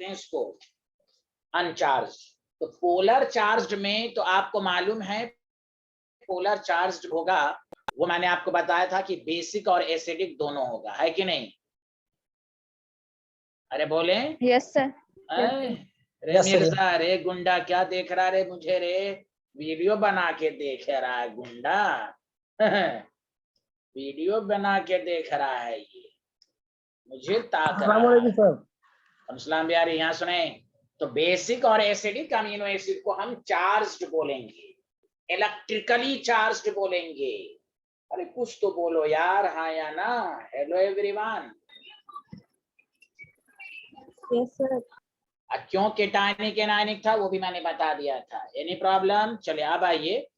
हैं इसको? अनचार्ज। तो पोलर चार्ज में तो आपको मालूम है पोलर चार्ज होगा, वो मैंने आपको बताया था कि बेसिक और एसिडिक दोनों होगा, है कि नहीं? अरे बोले। Yes sir. रे मिर्जा, रे गुंडा, क्या देख रहा रे मुझे रे? वीडियो बना के देख रहा है गुंडा। वीडियो बना के देख रहा है ये, मुझे ताक रहा है। सलाम बिहारी, यहाँ सुने। तो बेसिक और एसिडिक अमीनो एसिड को हम चार्ज्ड बोलेंगे, इलेक्ट्रिकली चार्ज्ड बोलेंगे। अरे कुछ तो बोलो यार, हाँ या ना? Hello everyone. Yes sir. क्यों केटायनिक एनायनिक था वो भी मैंने बता दिया था। Any problem? चलिए अब आइए।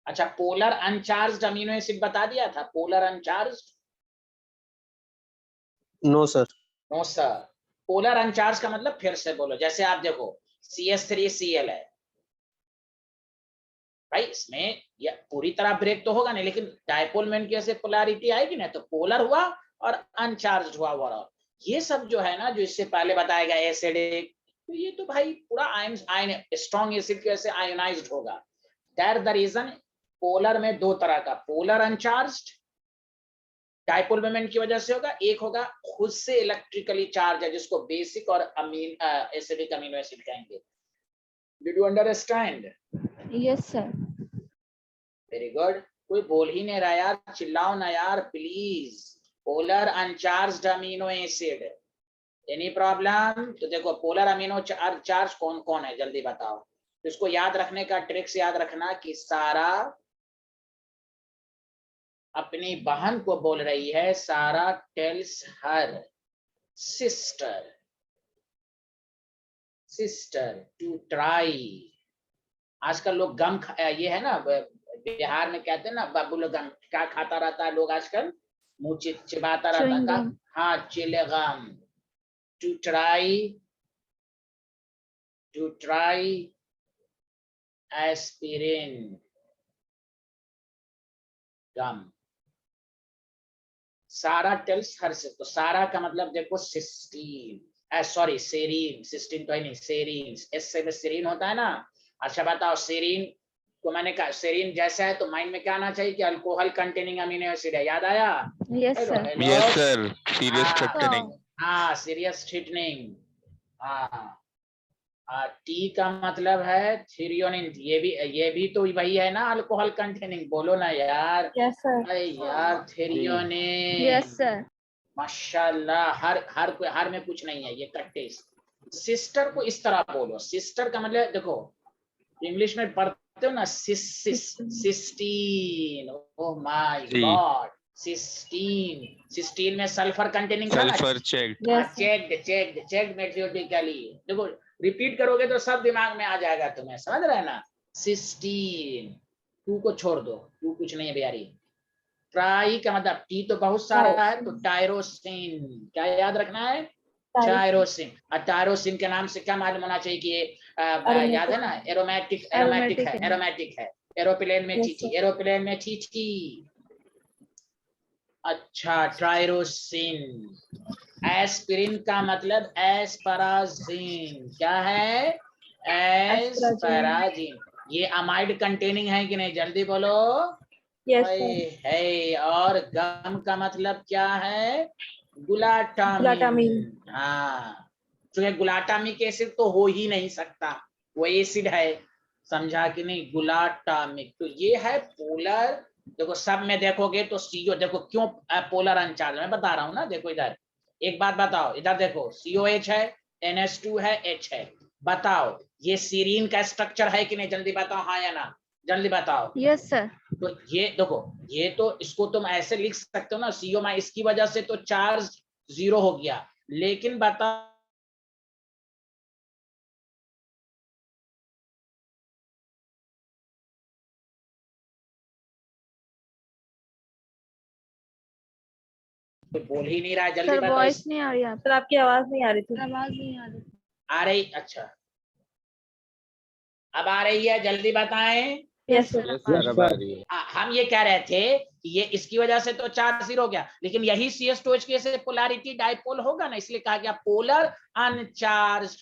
अच्छा, पोलर अनचार्ज्ड अमीनो एसिड बता दिया था, polar uncharged? No sir. No sir. Polar uncharge का मतलब फिर से बोलो, जैसे आप देखो CH3Cl है भाई, इसमें ये पूरी तरह ब्रेक तो होगा नहीं, लेकिन डायपोल में इनकी ऐसे पोलैरिटी आएगी ना, तो पोलर हुआ और अनचार्ज हुआ ओवरऑल। ये सब जो है ना, जो इससे पहले बताया गया एसिडिक, तो ये तो भाई पूरा आयन स्ट्रॉन्ग एसिड की वजह से आयोनाइज्ड होगा। दैट द रीजन पोलर में दो तरह का, पोलर अनचार्ज्ड डायपोल मोमेंट की वजह से होगा, एक होगा खुद से इलेक्ट्रिकली चार्ज है, जिसको बेसिक और एसिडिक अमीनो एसिड कहेंगे। Did you understand? Yes sir. Very good. कोई बोल ही नहीं रहा यार, चिल्लाओ ना यार please. Polar uncharged amino acid, any problem? तो देखो पोलर अमीनो चार्ज कौन कौन है जल्दी बताओ। तो इसको याद रखने का ट्रिक्स याद रखना कि सारा अपनी बहन को बोल रही है, Sara tells her sister to try. आजकल लोग गम ये है ना, बिहार में कहते हैं ना बाबू लोग गम क्या खाता रहता है लोग आजकल, मुंह चिबाता रहता है। हाँ, चिलगम। टू ट्राई एस्पिरिन गम। सारा टेल्स हर से, तो सारा का मतलब देखो सिस्टीन, सॉरी सेरीन, सिस्टीन तो है नहीं, सेरीन, एस से सेरीन होता है ना। अच्छा बताओ, सेरीन को मैंने कहा सेरीन जैसा है तो माइंड में क्या आना चाहिए कि अल्कोहल कंटेनिंग अमीनो एसिड है, याद आया? Yes sir. Yes sir. Serious threatening. हाँ, सीरियस थ्रेटनिंग। हाँ, टी का मतलब है थ्रियोनिन, ये भी तो वही है ना, अल्कोहल कंटेनिंग। बोलो ना यार। Yes sir. अरे यार, थ्रियोनिन। Yes sir. माशाल्लाह, हर में कुछ नहीं है, ये कट्टे। सिस्टर को इस तरह बोलो, सिस्टर का मतलब देखो, इंग्लिश में पढ़ते हो ना cysteine, oh my god, cysteine में सल्फर कंटेनिंग था ना। Sulphur checked methodically. देखो रिपीट करोगे तो सब दिमाग में आ जाएगा तुम्हें, समझ रहे हैं ना? सिस्टीन। टू को छोड़ दो, टू कुछ नहीं है बिहारी। ट्राई का मतलब टी तो बहुत सारा है, तो टायरोसिन, क्या याद रखना है? टायरोसिन। और टायरोसिन के नाम से क्या मालूम होना चाहिए कि ये याद है ना, एरोमेटिक है। एरोप्लेन में टीटी। अच्छा, ट्रायरोसिन। एस्पिरिन का मतलब एस्पराजिन, क्या है? एस्पराजिन। ये अमाइड कंटेनिंग है कि नहीं, जल्दी बोलो। यस है। और गम का मतलब क्या है? गुलाटामिन। हाँ, तो गुलाटामिक एसिड तो हो ही नहीं सकता, वो एसिड है, समझा कि नहीं? गुलाटामिक। तो ये है पोलर। देखो सब में देखोगे तो सीओ, देखो क्यों पोलर अनचार्ज, मैं बता रहा हूँ ना। देखो इधर एक बात बताओ, इधर देखो COH है, NH2 है, H है। बताओ ये सीरीन का स्ट्रक्चर है कि नहीं, जल्दी बताओ, हाँ या ना, जल्दी बताओ। Yes sir. तो ये देखो, ये तो इसको तुम ऐसे लिख सकते हो ना, CO में इसकी वजह से तो चार्ज 0 हो गया, लेकिन बता बोल ही नहीं रहा है, जल्दी सर बताओ। वॉइस नहीं आ रही है सर, आपकी आवाज नहीं आ रही थी। आवाज नहीं आ रही। आ रही? अच्छा, अब आ रही है, जल्दी बताएं। Yes sir. हम ये कह रहे थे कि ये इसकी वजह से तो चार्ज 0 हो गया, लेकिन यही CH2H की से पोलैरिटी डाइपोल होगा ना, इसलिए कहा गया पोलर अनचार्ज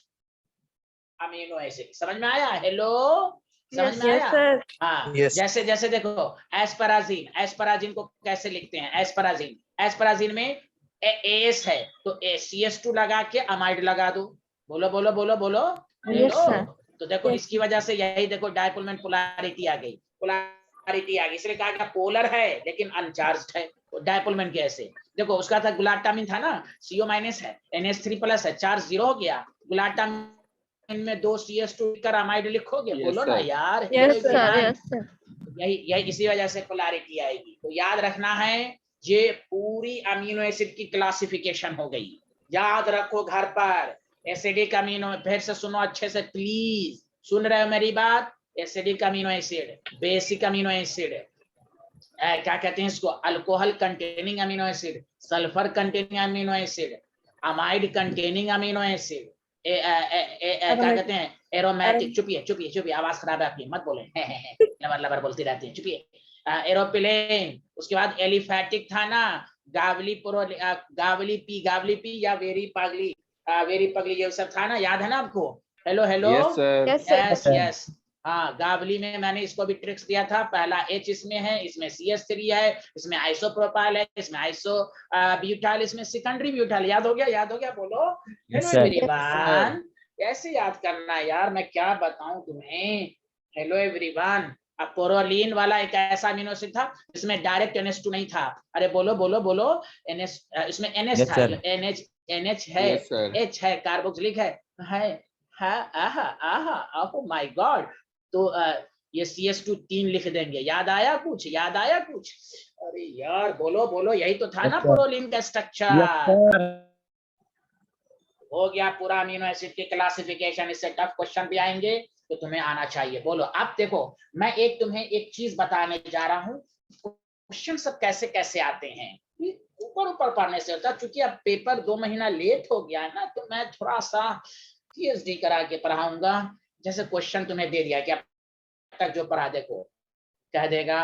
अमीनो एसिड। समझ में आया? हेलो, समझ में आया? सर। हाँ, Yes. जैसे जैसे देखो एस्पराजिन, एस्पराजिन को कैसे लिखते हैं? एस्पराजिन, एस्पराजिन में एस है तो CH2 लगा के अमाइड लगा दो। बोलो बोलो बोलो बोलो। Yes hello, sir. तो देखो Yes. इसकी वजह से यही देखो डायपोलमेंट पोलैरिटी आ गई, पोलैरिटी आ गई, इसलिए कहा गया पोलर है लेकिन अनचार्ज्ड है। तो डायपोलमेंट कैसे? देखो उसका था ग्लूटामिन था ना, CO- है, NH3+ है, चार्ज 0 हो गया। ग्लूटामिन में 2 CH2 कर अमाइड लिखोगे। Yes, बोलो ना sir. यार। Yes sir. everyone। Yes sir. यही यही इसी वजह से पोलैरिटी आएगी। तो याद रखना है, ये पूरी अमीनो एसिड की क्लासिफिकेशन हो गई। याद रखो घर पर, एसिडिक अमीनो, फिर से सुनो अच्छे से प्लीज, सुन रहे हो मेरी बात? Acidic amino acid, basic amino acid, क्या कहते हैं इसको, alcohol containing amino acid, sulphur containing amino acid, amide containing amino acid, क्या कहते हैं एरोमेटिक, चुपिए चुपिए चुपिए, आवाज खराब है आपकी, मत बोले लबर लबर बोलती रहती है, चुपिए। एरोप्लेन, उसके बाद एलिफैटिक था ना, गावली पी या वेरी पगली, ये सब था ना, याद है ना आपको? Hello hello. Yes, sir. Yes sir. Yes yes. हाँ, गावली में मैंने इसको भी ट्रिक्स दिया था। पहला H इसमें है, इसमें CH3 है, इसमें आइसोप्रोपाइल है, इसमें आइसो ब्यूटाइल, इसमें सेकेंडरी ब्यूटाइल। याद हो गया? याद हो गया? बोलो। Yes, hello sir. एवरीवन, कैसे याद करना है यार, मैं क्या बताऊं तुम्हें। हेलो एवरीवन, अब पोरोलीन वाला एक ऐसा अमीनो एसिड था जिसमें डायरेक्ट NH2 नहीं था। अरे बोलो बोलो बोलो। NH, इसमें NH Yes, था, sir. NH है, Yes, sir. H है, कार्बोक्सिलिक है, आहा आहा, ओह माय गॉड। तो ये CH2 3 लिख देंगे। याद आया कुछ? याद आया कुछ? अरे यार बोलो बोलो, यही तो था Yes, ना sir. पोरोलीन का Yes, स्ट्रक्चर। sir. हो गया पूरा अमीनो एसिड की क्लासिफिकेशन। इससे टफ क्वेश्चन भी आएंगे तो तुम्हें आना चाहिए। बोलो। अब देखो, मैं तुम्हें एक चीज बताने जा रहा हूँ, क्वेश्चन सब कैसे कैसे आते हैं। ऊपर ऊपर पढ़ने से होता है, क्योंकि अब पेपर 2 महीना लेट हो गया है ना, तो मैं थोड़ा सा PhD करा के पढ़ाऊंगा। जैसे क्वेश्चन तुम्हें दे दिया कि अब तक जो पढ़ा देखो, कह देगा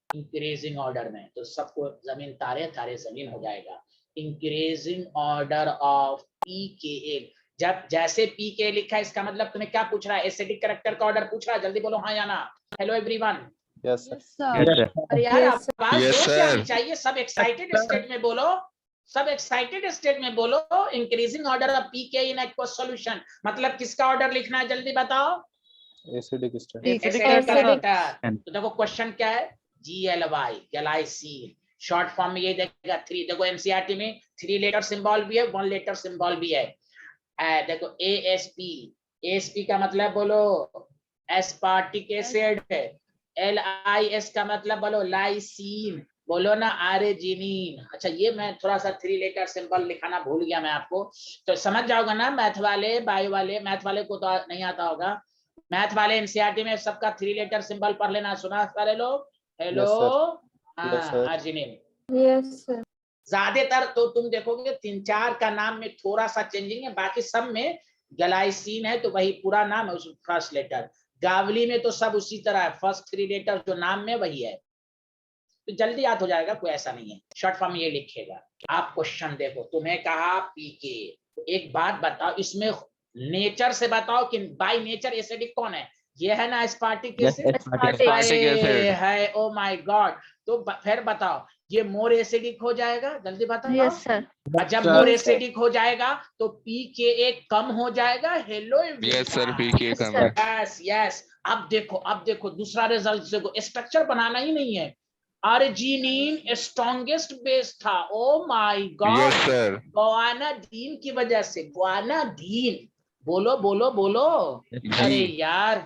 इंक्रीजिंग ऑर्डर में, तो सबको जमीन तारे तारे जमीन हो जाएगा। इंक्रीजिंग ऑर्डर ऑफ pKa, जब जैसे pKa लिखा है, इसका मतलब तुम्हें क्या पूछ रहा है? एसिडिक कैरेक्टर का ऑर्डर पूछ रहा है। जल्दी बोलो हाँ या ना। Hello everyone. Yes, sir. Sir. Yes, sir. अरे यार Yes, आवाज Yes, जोर से आनी sir. चाहिए। सब एक्साइटेड स्टेट में बोलो, सब एक्साइटेड स्टेट में बोलो। Increasing order of pKa in aqueous solution, मतलब किसका ऑर्डर लिखना है? जल्दी बताओ। Acidic state. Acidic character. तो देखो क्वेश्चन क्या है? GLY, glycine. शॉर्ट फॉर्म में ये देखेगा 3। देखो NCERT में 3 लेटर सिंबल भी है, 1 लेटर सिंबल भी है। देखो ASP का मतलब बोलो एस्पार्टिक एसिड है। LIS का मतलब बोलो लाइसिन, बोलो ना आर्जिनिन। अच्छा, ये मैं थोड़ा सा 3 लेटर सिंबल लिखाना भूल गया मैं आपको, तो समझ जाओगे ना। मैथ वाले, बायो वाले, मैथ वाले को तो नहीं आता होगा, मैथ वाले NCERT में सबका 3 लेटर सिंबल पढ़ लेना। सुना सारे लोग? हेलो। Yes, sir. हाँ, Yes, sir. Arginine. Yes sir. ज्यादातर तो तुम देखोगे 3-4 का नाम में थोड़ा सा चेंजिंग है, बाकी सब में ग्लाइसिन है तो वही पूरा नाम है, उस फर्स्ट लेटर। गावली में तो सब उसी तरह है, फर्स्ट 3 लेटर जो नाम में वही है, तो जल्दी याद हो जाएगा, कोई ऐसा नहीं है। शॉर्ट फॉर्म ये लिखेगा। आप क्वेश्चन देखो, तुम्हें कहा पीके, तो एक बात बताओ, इसमें नेचर से बताओ कि बाय नेचर एसिडिक कौन है? ये है ना aspartic Yes, acid. aspartic. Aspartic acid. है, ओ माय गॉड। तो फिर बताओ, ये मोर एसिडिक हो जाएगा? जल्दी बताओ। Yes sir. और जब Sir. मोर एसिडिक हो जाएगा तो pKa कम हो जाएगा। Hello Yes, sir. PK Yes, कम sir. है. Yes yes. अब देखो दूसरा रिजल्ट देखो, स्ट्रक्चर बनाना ही नहीं है। अर्जिनिन स्ट्रॉन्गेस्ट बेस था। Oh my Yes, God. sir. ग्वानाडीन की वजह से, ग्वानाडीन, बोलो बोलो बोलो। अरे G. यार,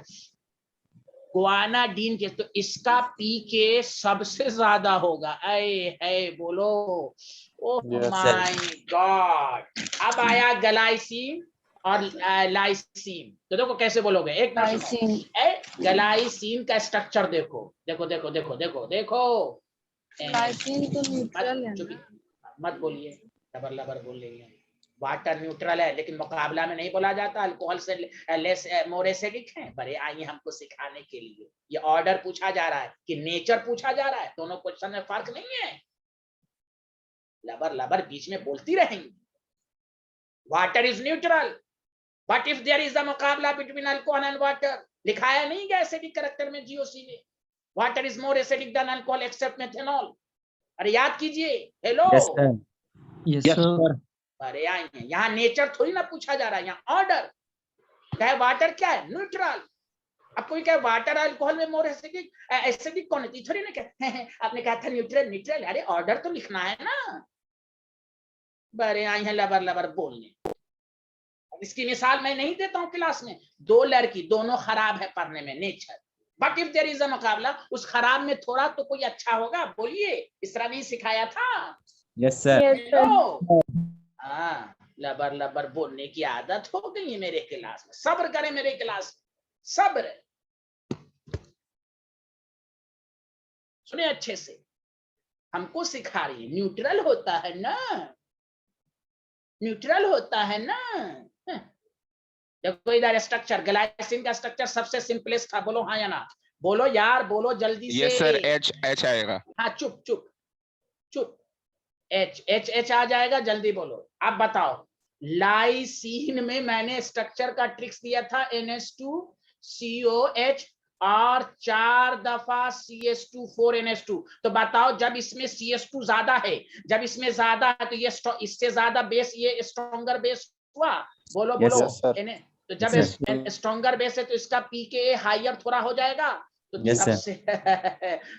ग्वानाडीन के, तो इसका पीके सबसे ज्यादा होगा। ऐ बोलो। ओह Yes, sir. My God. अब आया ग्लाइसिन और लाइसिन, तो देखो कैसे बोलोगे। एक बार सुनो, लाइसिन। ग्लाइसिन का स्ट्रक्चर देखो, देखो देखो देखो देखो देखो। लाइसिन तो न्यूट्रल है चुप, ना। मत बोलिए, लबर लबर बोल रही है। वाटर न्यूट्रल है, लेकिन मुकाबला में नहीं बोला जाता अल्कोहल से लेस मोर एसिडिक है। बड़े आइए हमको सिखाने के लिए, ये ऑर्डर पूछा जा रहा है कि नेचर पूछा जा रहा है, दोनों क्वेश्चन में फर्क नहीं है। लबर लबर बीच में बोलती रहेंगी। Water is neutral but if there is a मुकाबला बिटवीन अल्कोहल एंड वाटर, लिखाया नहीं गया एसिडिक कैरेक्टर में जीओसी में। Water is more acidic than alcohol except methanol. अरे याद कीजिए। Hello yes sir. अरे यहाँ नेचर थोड़ी ना पूछा जा रहा है, यहाँ ऑर्डर। क्या वाटर क्या है? न्यूट्रल। अब कोई क्या वाटर अल्कोहल में मोर एसिडिक, एसिडिक कौन है? थोड़ी ना क्या आपने कहा था न्यूट्रल न्यूट्रल। अरे ऑर्डर तो लिखना है ना। बड़े आई हैं लबर लबर बोलने। इसकी मिसाल मैं नहीं देता हूं क्लास में। दो लड़की दोनों खराब है पढ़ने में, nature, but if there is a मुकाबला, उस खराब में थोड़ा तो कोई अच्छा होगा। बोलिए, इस तरह नहीं सिखाया था? Yes sir. Yes, sir. हाँ, लबर लबर बोलने की आदत हो गई है मेरे क्लास में। सब्र करें मेरे क्लास में, सब्र। सुने अच्छे से, हमको सिखा रही है न्यूट्रल होता है ना, न्यूट्रल होता है ना। देखो इधर स्ट्रक्चर, ग्लाइसिन का स्ट्रक्चर सबसे सिंपलेस्ट था। बोलो हाँ या ना? बोलो यार, बोलो जल्दी से। यस सर, एच आएगा। हाँ, चुप चुप चुप। एच एच एच आ जाएगा, जल्दी बोलो। अब बताओ, लाइसीन में मैंने स्ट्रक्चर का ट्रिक्स दिया था, NH2COH और 4 दफा CH2 4NH2। तो बताओ, जब इसमें CH2 ज्यादा है, जब इसमें ज्यादा है, तो ये इससे ज्यादा बेस, ये स्ट्रॉन्गर बेस हुआ। बोलो बोलो। Yes, sir. तो जब स्ट्रॉन्गर बेस है तो इसका pKa हायर थोड़ा हो जाएगा। तो Yes, sir. सबसे तो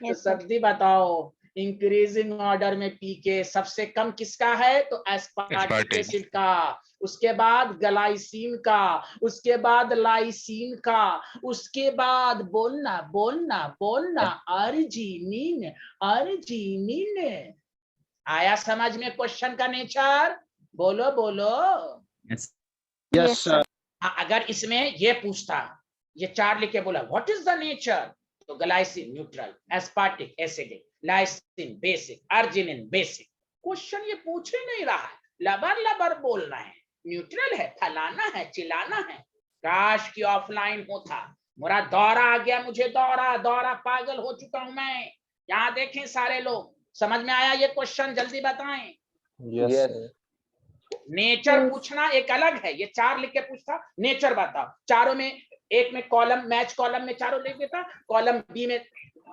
Yes, sir. सब्जी बताओ, इंक्रीजिंग ऑर्डर में पीके सबसे कम किसका है? तो एस्पार्टिक Aspartic. एसिड का, उसके बाद ग्लाइसिन का, उसके बाद लाइसिन का, उसके बाद बोलना बोलना बोलना अर्जिनिन। अर्जिनिन आया समझ में क्वेश्चन का नेचर? बोलो बोलो। Yes, sir. अगर इसमें ये पूछता, ये 4 लिख के बोला व्हाट इज द नेचर, तो glycine neutral, aspartic acidic, lysine basic, arginine basic. Question ये पूछ ही नहीं रहा है, लबर लबर बोलना है। न्यूट्रल है, फलाना है, चिलाना है। काश की ऑफलाइन होता। मेरा दौरा आ गया, मुझे दौरा दौरा, पागल हो चुका हूं मैं। यहाँ देखें सारे लोग, समझ में आया ये क्वेश्चन? जल्दी बताएं। Yes. नेचर पूछना एक अलग है, ये 4 लिख के पूछता नेचर बताओ, चारों में, एक में कॉलम, मैच कॉलम में चारों लिख देता, कॉलम बी में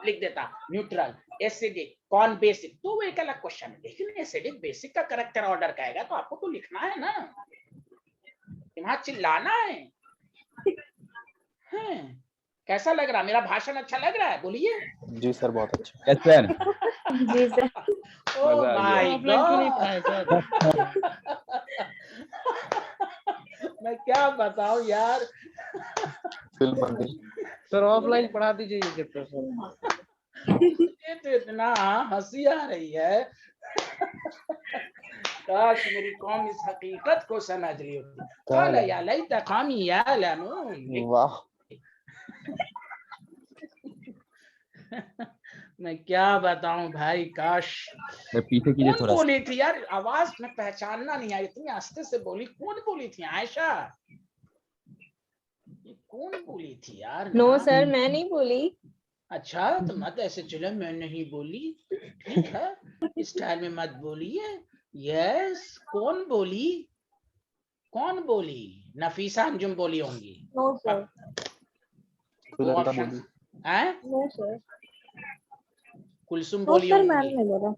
लिख देता न्यूट्रल, एसिडिक, कौन बेसिक, तो वो एक अलग क्वेश्चन है। लेकिन एसिडिक बेसिक का करेक्टर ऑर्डर कहेगा तो आपको तो लिखना है ना, वहां चिल्लाना है। कैसा लग रहा? मेरा भाषण अच्छा लग रहा है? बोलिए। जी सर, बहुत अच्छा। Yes sir. जी सर। ओह माय गॉड, मैं क्या बताऊं यार। फिल्म बन गई। सर ऑफलाइन पढ़ा दीजिए ये चैप्टर सर। ये तो इतना हंसी आ रही है। काश मेरी कौम इस हकीकत को समझ ली होती। काला या लैता कौमी यालमून। वाह। मैं क्या बताऊं भाई, काश। पीछे कीजिए कौन थोड़ा सा। बोली थी यार? आवाज में पहचानना नहीं आई, इतनी आस्ते से बोली। कौन बोली थी? आयशा? ये कौन बोली थी यार? नो नाम? सर, मैं नहीं बोली। अच्छा, तो मत ऐसे चलो, मैं नहीं बोली, ठीक है, इस स्टाइल में मत बोलिए। यस, कौन बोली? कौन बोली? नफीसा अंजुम बोली होंगी। No sir. सुलेखा बोली। हैं? No sir. कुलसुम नो बोली सर, मैम होंगी। ने बोला।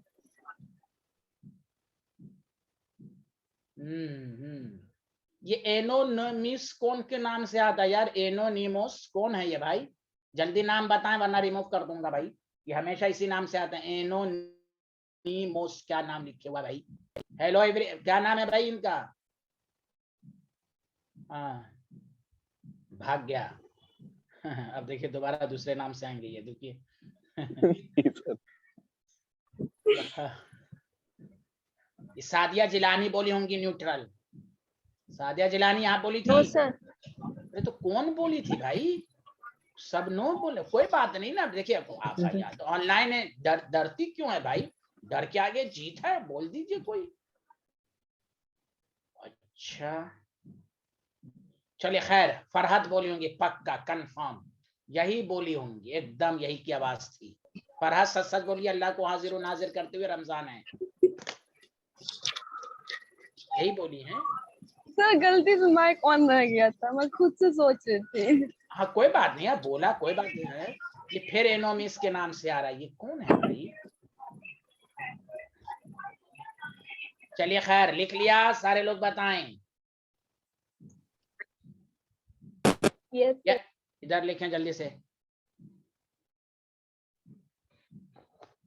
ये एनोनिमस कौन के नाम से आता है यार? एनोनिमस कौन है ये भाई? जल्दी नाम बताएं वरना रिमूव कर दूंगा भाई। ये हमेशा इसी नाम से आता है, एनोनिमस। क्या नाम लिखे हुआ भाई? हेलो एवरी, क्या नाम है भाई इनका? हाँ, भाग गया। अब देखिए दोबारा दूसरे नाम से आएंगे ये, देखिए। सादिया जिलानी बोली होंगी न्यूट्रल। सादिया जिलानी यहाँ बोली नो थी। सर। अरे तो कौन बोली थी भाई? सब नो बोले, कोई बात नहीं ना। देखिए आप यार तो ऑनलाइन है, डरती क्यों है भाई? डर के आगे जीत है, बोल दीजिए कोई। अच्छा चलिए खैर, फरहत बोली होंगी पक्का कंफर्म, यही बोली होंगी, एकदम यही की आवाज थी। फरहत सच सच बोलिए, अल्लाह को हाजिर और नाजिर करते हुए रमजान है, यही बोली है। सर गलती से माइक ऑन रह गया था, मैं खुद से सोच रही थी। हाँ कोई बात नहीं, अब बोला कोई बात नहीं है। ये फिर एनोमिस के नाम से आ रहा है, ये कौन है भाई? चलिए खैर, लिख लिया, सारे लोग बताएं। यस इधर लिखें जल्दी से।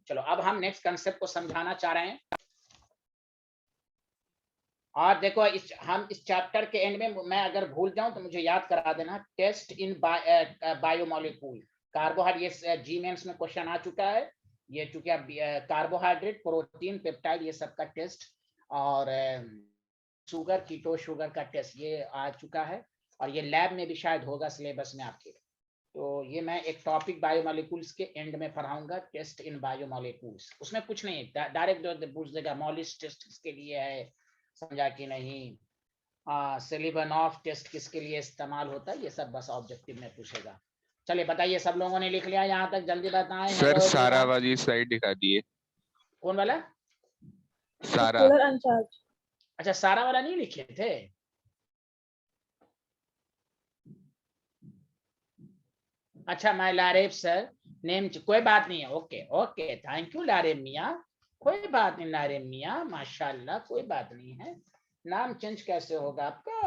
चलो अब हम नेक्स्ट कंसेप्ट को समझाना चाह रहे हैं। और देखो हम इस चैप्टर के एंड में, मैं अगर भूल जाऊं तो मुझे याद करा देना, टेस्ट इन बायोमोलिक्यूल कार्बोहाइड्रेट, जी मेंस में क्वेश्चन आ चुका है ये, चूंकि अब कार्बोहाइड्रेट, प्रोटीन, पेप्टाइड, ये सब का टेस्ट, और शुगर, कीटो शुगर का टेस्ट ये आ चुका है, और ये लैब में भी शायद होगा सिलेबस में आपके। तो ये मैं एक टॉपिक बायोमोलिक्यूल्स के एंड में पढ़ाऊंगा, टेस्ट इन बायोमोलिक्यूल्स। उसमें कुछ नहीं, डायरेक्ट पूछ देगा मॉलिस टेस्ट किसके लिए है, समझा कि नहीं, सेलिबनॉफ टेस्ट किसके लिए इस्तेमाल होता है, ये सब बस ऑब्जेक्टिव में पूछेगा। चलिए बताइए, सब लोगों ने लिख लिया यहाँ तक? जल्दी बताएं। सर सारा वाली स्लाइड दिखा दिए। कौन वाला? सारा। अच्छा सारा वाला नहीं लिखे थे? अच्छा मैं लारेब सर नेम, कोई बात नहीं है, okay okay, thank you Lareb मियाँ, कोई बात नहीं लारेब मियाँ, माशाल्लाह, कोई बात नहीं है। नाम चेंज कैसे होगा आपका?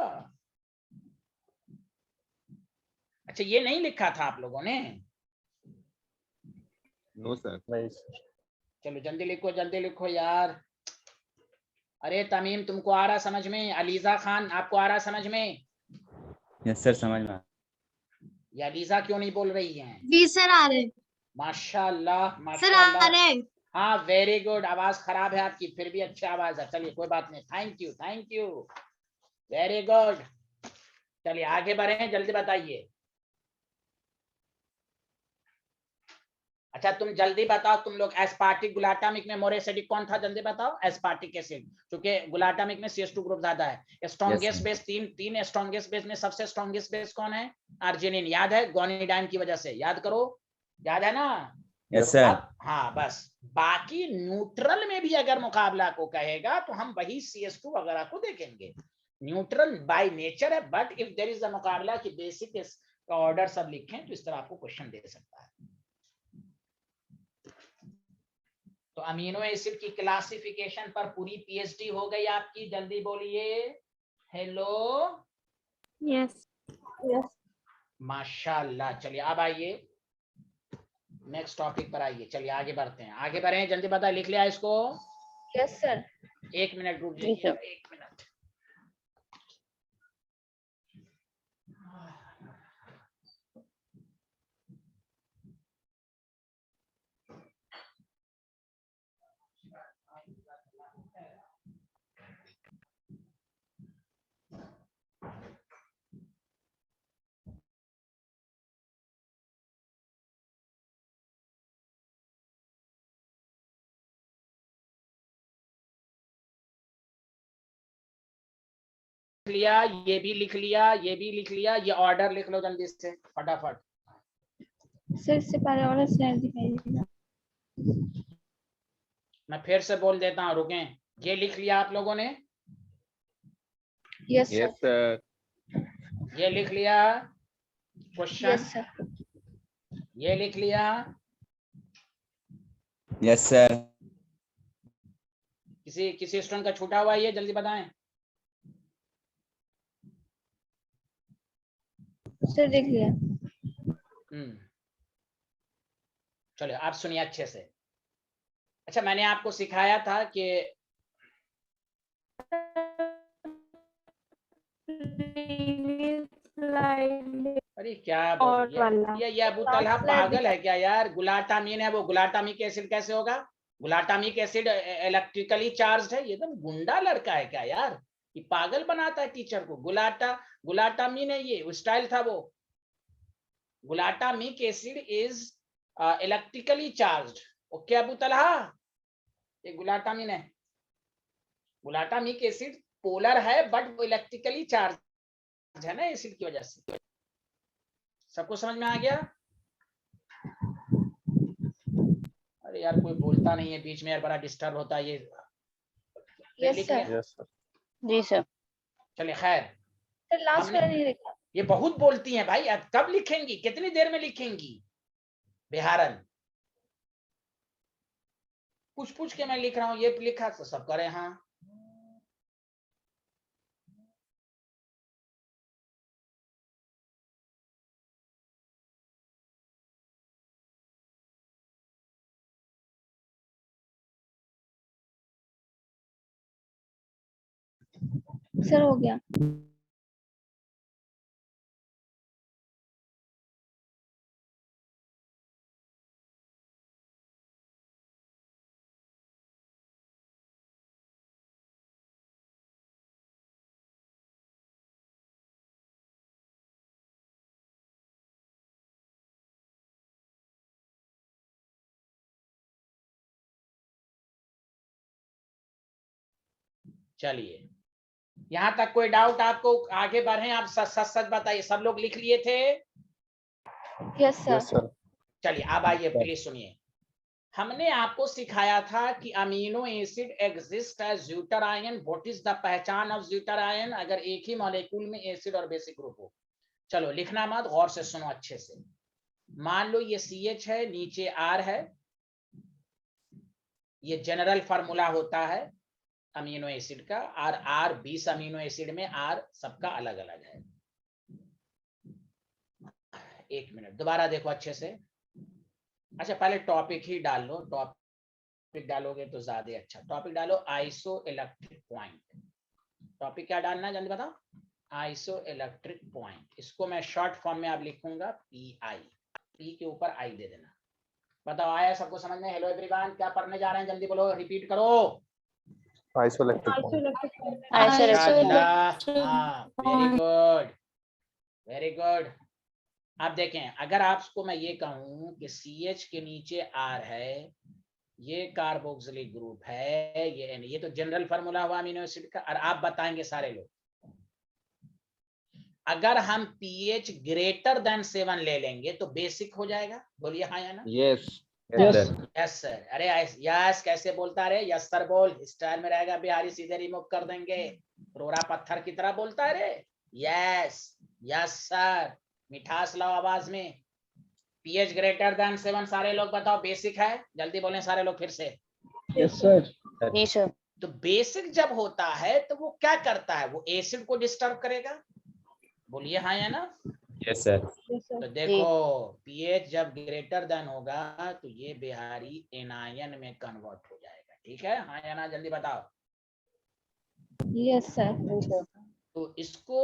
अच्छा ये नहीं लिखा था आप लोगों ने? No sir. नहीं सर। चलो जल्दी लिखो यार। अरे तमीम तुमको आ रहा समझ में? अलीजा खान आपको आ रहा समझ में? यस सर समझ में। ये अलीजा क्यों नहीं बोल रही हैं? जी सर आ रहे। माशाल्लाह सर माशाल्लाह। आ रहे। हाँ वेरी गुड, आवाज खराब है आपकी, फिर भी अच्छी आवाज है। चलिए कोई बात नहीं, थैंक यू वेरी गुड। चलिए आगे बढ़े, जल्दी बताइए। अच्छा तुम जल्दी बताओ, तुम लोग एस्पार्टिक ग्लूटामिक में मोर एसिडिक कौन था, जल्दी बताओ। एस्पार्टिक एसिड, क्योंकि ग्लूटामिक में CH2 ग्रुप ज्यादा है। स्ट्रॉन्गेस्ट बेस, तीन स्ट्रॉन्गेस्ट बेस में सबसे स्ट्रॉन्गेस्ट बेस कौन है? अर्जिनिन, याद है? गोनिडाइन की वजह से, याद करो, याद है ना? Yes sir. हाँ बस, बाकी न्यूट्रल में भी अगर मुकाबला को कहेगा तो हम वही CH2 वगैरह को देखेंगे। न्यूट्रल बाय नेचर है, but if there is a मुकाबला कि बेसिक का ऑर्डर सब लिखें, तो इस तरह आपको क्वेश्चन दे सकता है। तो अमीनो एसिड की क्लासिफिकेशन पर पूरी PhD हो गई आपकी, जल्दी बोलिए हेलो। यस माशाल्लाह। चलिए अब आइए नेक्स्ट टॉपिक पर आइए, चलिए आगे बढ़ते हैं, आगे बढ़े, जल्दी बताइए। लिख लिया इसको? Yes sir. 1 मिनट रुक जी जाइए, सर। 1 मिनट। लिया, ये भी लिख लिया, ये भी लिख लिया, ये ऑर्डर लिख लो जल्दी से फटाफट। सर इससे पहले वाला स्लाइड दिखाइएगा। मैं फिर से बोल देता हूँ, रुकें। ये लिख लिया आप लोगों ने? Yes yes sir. सर। ये लिख लिया क्वेश्चन? Yes sir. ये लिख लिया? Yes sir. किसी स्टूडेंट का छूटा हुआ है ये, जल्दी बताएं। सर देख लिया। चलिए आप सुनिए अच्छे से। अच्छा मैंने आपको सिखाया था कि अरे क्या बोल ये अबू तलहा पागल है क्या यार? गुलाटामीन है वो, गुलाटामिक एसिड कैसे होगा? गुलाटामिक एसिड इलेक्ट्रिकली चार्ज्ड है, ये तो गुंडा लड़का है क्या यार? ये पागल बनाता है टीचर को। गुलाटामीन है ये, स्टाइल था वो। Glutamic acid is electrically charged. Okay Abu Talha, ये गुलाटामीन है। गुलाटामिक एसिड पोलर है बट वो इलेक्ट्रिकली चार्ज है ना एसिड की वजह से। सबको समझ में आ गया? अरे यार कोई बोलता नहीं है बीच में यार, बड़ा डिस्टर्ब होता है ये। यस लिख सर। लिया? Yes sir. जी सर। चलिए खैर, सर लास्ट हमने- वाला नहीं लिखा। ये बहुत बोलती हैं भाई, अब कब लिखेंगी, कितनी देर में लिखेंगी? बिहारन पूछ के मैं लिख रहा हूँ, ये लिखा तो सब करे हाँ। सर हो गया। चलिए, यहाँ तक कोई डाउट आपको? आगे बढ़े, आप सच सच बताइए। सब लोग लिख लिए थे? Yes sir. Yes sir. चलिए अब आइए, प्लीज सुनिए। हमने आपको सिखाया था कि amino acid exist as zwitter ion. What is the पहचान ऑफ ज्यूटर आयन? अगर एक ही मॉलिक्यूल में एसिड और बेसिक ग्रुप हो। चलो लिखना मत, गौर से सुनो अच्छे से। मान लो ये CH है, नीचे R है। ये जनरल फार्मूला होता है अमीनो एसिड का, और R 20 अमीनो एसिड में R सबका अलग अलग है। एक मिनट दोबारा देखो अच्छे से। अच्छा पहले टॉपिक ही डाल लो, टॉपिक डालोगे तो ज्यादा अच्छा। टॉपिक डालो आइसो इलेक्ट्रिक पॉइंट। टॉपिक क्या डालना है जल्दी बताओ? Iso electric point. इसको मैं शॉर्ट फॉर्म में आप लिखूंगा PI। P के ऊपर I दे देना। बताओ आया सबको समझ में? हेलो एवरीवन, क्या पढ़ने जा रहे हैं जल्दी बोलो, रिपीट करो। Isoelectric point. Very good, very good. अब देखें, अगर आपको मैं ये कहूं कि CH के नीचे R है, ये कार्बोक्सिलिक ग्रुप है, ये तो जनरल फार्मूला हुआ अमीनो एसिड का। और आप बताएंगे सारे लोग, अगर हम pH ग्रेटर देन 7 ले लेंगे तो बेसिक हो जाएगा। बोलिए हाँ या ना? Yes yes yes sir. Yes sir. अरे यस कैसे बोलता रे? यस सर बोल, स्टाइल में रहेगा बिहारी, सीधे रिमूव कर देंगे। रोरा पत्थर की तरह बोलता है रे। यस यस सर, मिठास लाओ आवाज में। pH ग्रेटर देन 7 सारे लोग बताओ बेसिक है। जल्दी बोलें सारे लोग फिर से। यस सर जी सर। तो बेसिक जब होता है तो वो क्या करता है? वो एसिड को डिस्टर्ब करेगा। बोलिए हाँ या ना? Yes sir. तो देखो pH जब ग्रेटर देन होगा तो ये बिहारी एनायन में कन्वर्ट हो जाएगा। ठीक है, हाँ या ना? जल्दी बताओ। Yes sir. तो इसको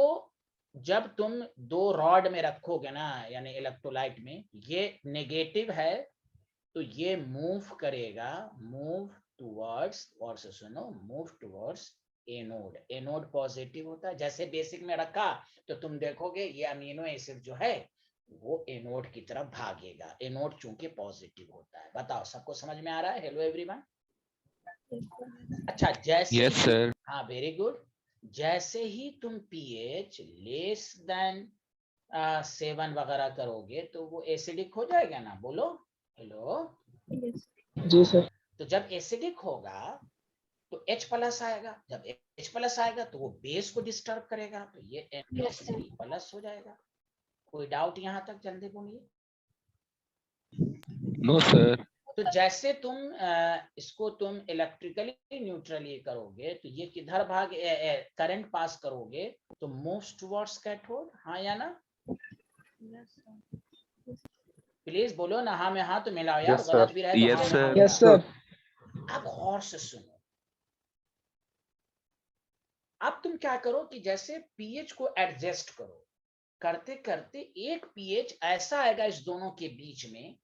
जब तुम 2 रॉड में रखोगे ना, यानी इलेक्ट्रोलाइट में, ये नेगेटिव है तो ये मूव करेगा, मूव टुवर्ड्स, और से सुनो, move towards anode. Anode positive होता है। जैसे बेसिक में रखा तो तुम देखोगे ये अमीनो एसिड जो है वो एनोड की तरफ भागेगा। एनोड चूंकि पॉजिटिव होता है। बताओ सबको समझ में आ रहा है? Hello everyone. अच्छा जैसे यस सर। हाँ वेरी गुड। जैसे ही तुम pH लेस देन 7 वगैरह करोगे तो वो एसिडिक हो जाएगा ना? बोलो हेलो। जी सर तो जब एसिडिक होगा तो H प्लस आएगा। जब H प्लस आएगा तो वो बेस को डिस्टर्ब करेगा, तो ये NH3 प्लस हो जाएगा। कोई डाउट यहाँ तक? जल्दी बोलिए। No sir. तो जैसे तुम इसको तुम इलेक्ट्रिकली न्यूट्रली करोगे तो ये किधर भाग करंट पास करोगे तो मूव्स टुवर्ड्स कैथोड। हाँ या ना? प्लीज बोलो ना हाँ में हाँ तो मिलाओ यार, Yes, गलत sir. भी रहे तो Yes, हाँ में sir. हाँ यस मिलाओ। सर अब गौर से सुनो। अब तुम क्या करो कि जैसे pH को एडजस्ट करो, करते करते एक pH ऐसा आएगा इस दोनों के बीच में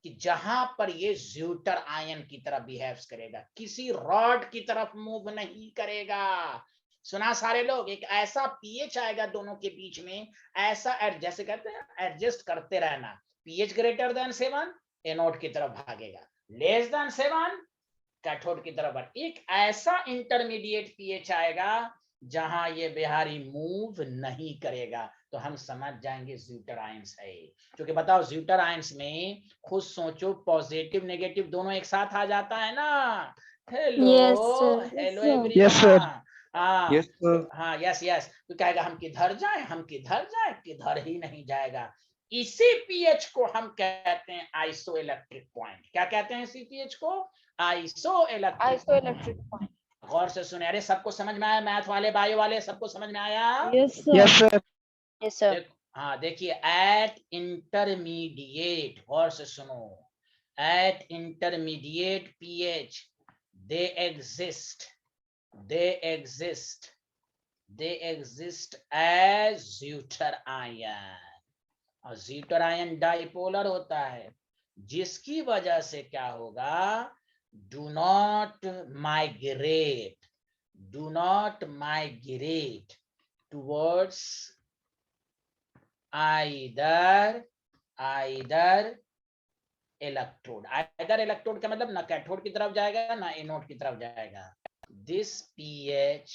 कि जहां पर ये ज्यूटर आयन की तरफ बिहेव्स करेगा, किसी रॉड की तरफ मूव नहीं करेगा। सुना सारे लोग? एक ऐसा pH आएगा दोनों के बीच में, ऐसा जैसे कहते हैं एडजस्ट करते रहना। pH ग्रेटर देन 7 एनोड की तरफ भागेगा, लेस देन 7 कैथोड की तरफ बढ़, एक ऐसा इंटरमीडिएट पीएच आएगा जहां ये बिहारी मूव नहीं करेगा, तो हम समझ जाएंगे ज्यूटर आयंस है। क्योंकि बताओ ज्यूटर आयंस में खुद सोचो, पॉजिटिव नेगेटिव दोनों एक साथ आ जाता है ना। Hello Yes, sir. Hello Yes, sir. Everyone. Yes, sir. हाँ Yes, sir. हाँ, यस यस। तो कहेगा हम किधर जाए, हम किधर जाए, किधर ही नहीं जाएगा। इसी पीएच को हम कहते हैं आइसो इलेक्ट्रिक पॉइंट। क्या कहते हैं इसी पीएच को? Iso electric point. गौर से सुने, अरे सबको समझ में आया? मैथ वाले, बायो वाले, सबको समझ में आया? Yes, sir. Yes, sir. Yes, sir. हाँ देखिए, एट इंटरमीडिएट, गौर से सुनो, एट इंटरमीडिएट पीएच दे exist as ज्यूटर आयन। और ज्यूटर आयन डाइपोलर होता है, जिसकी वजह से क्या होगा? Do not migrate towards either electrode. Either electrode का मतलब ना कैथोड की तरफ जाएगा ना एनोड की तरफ जाएगा। This pH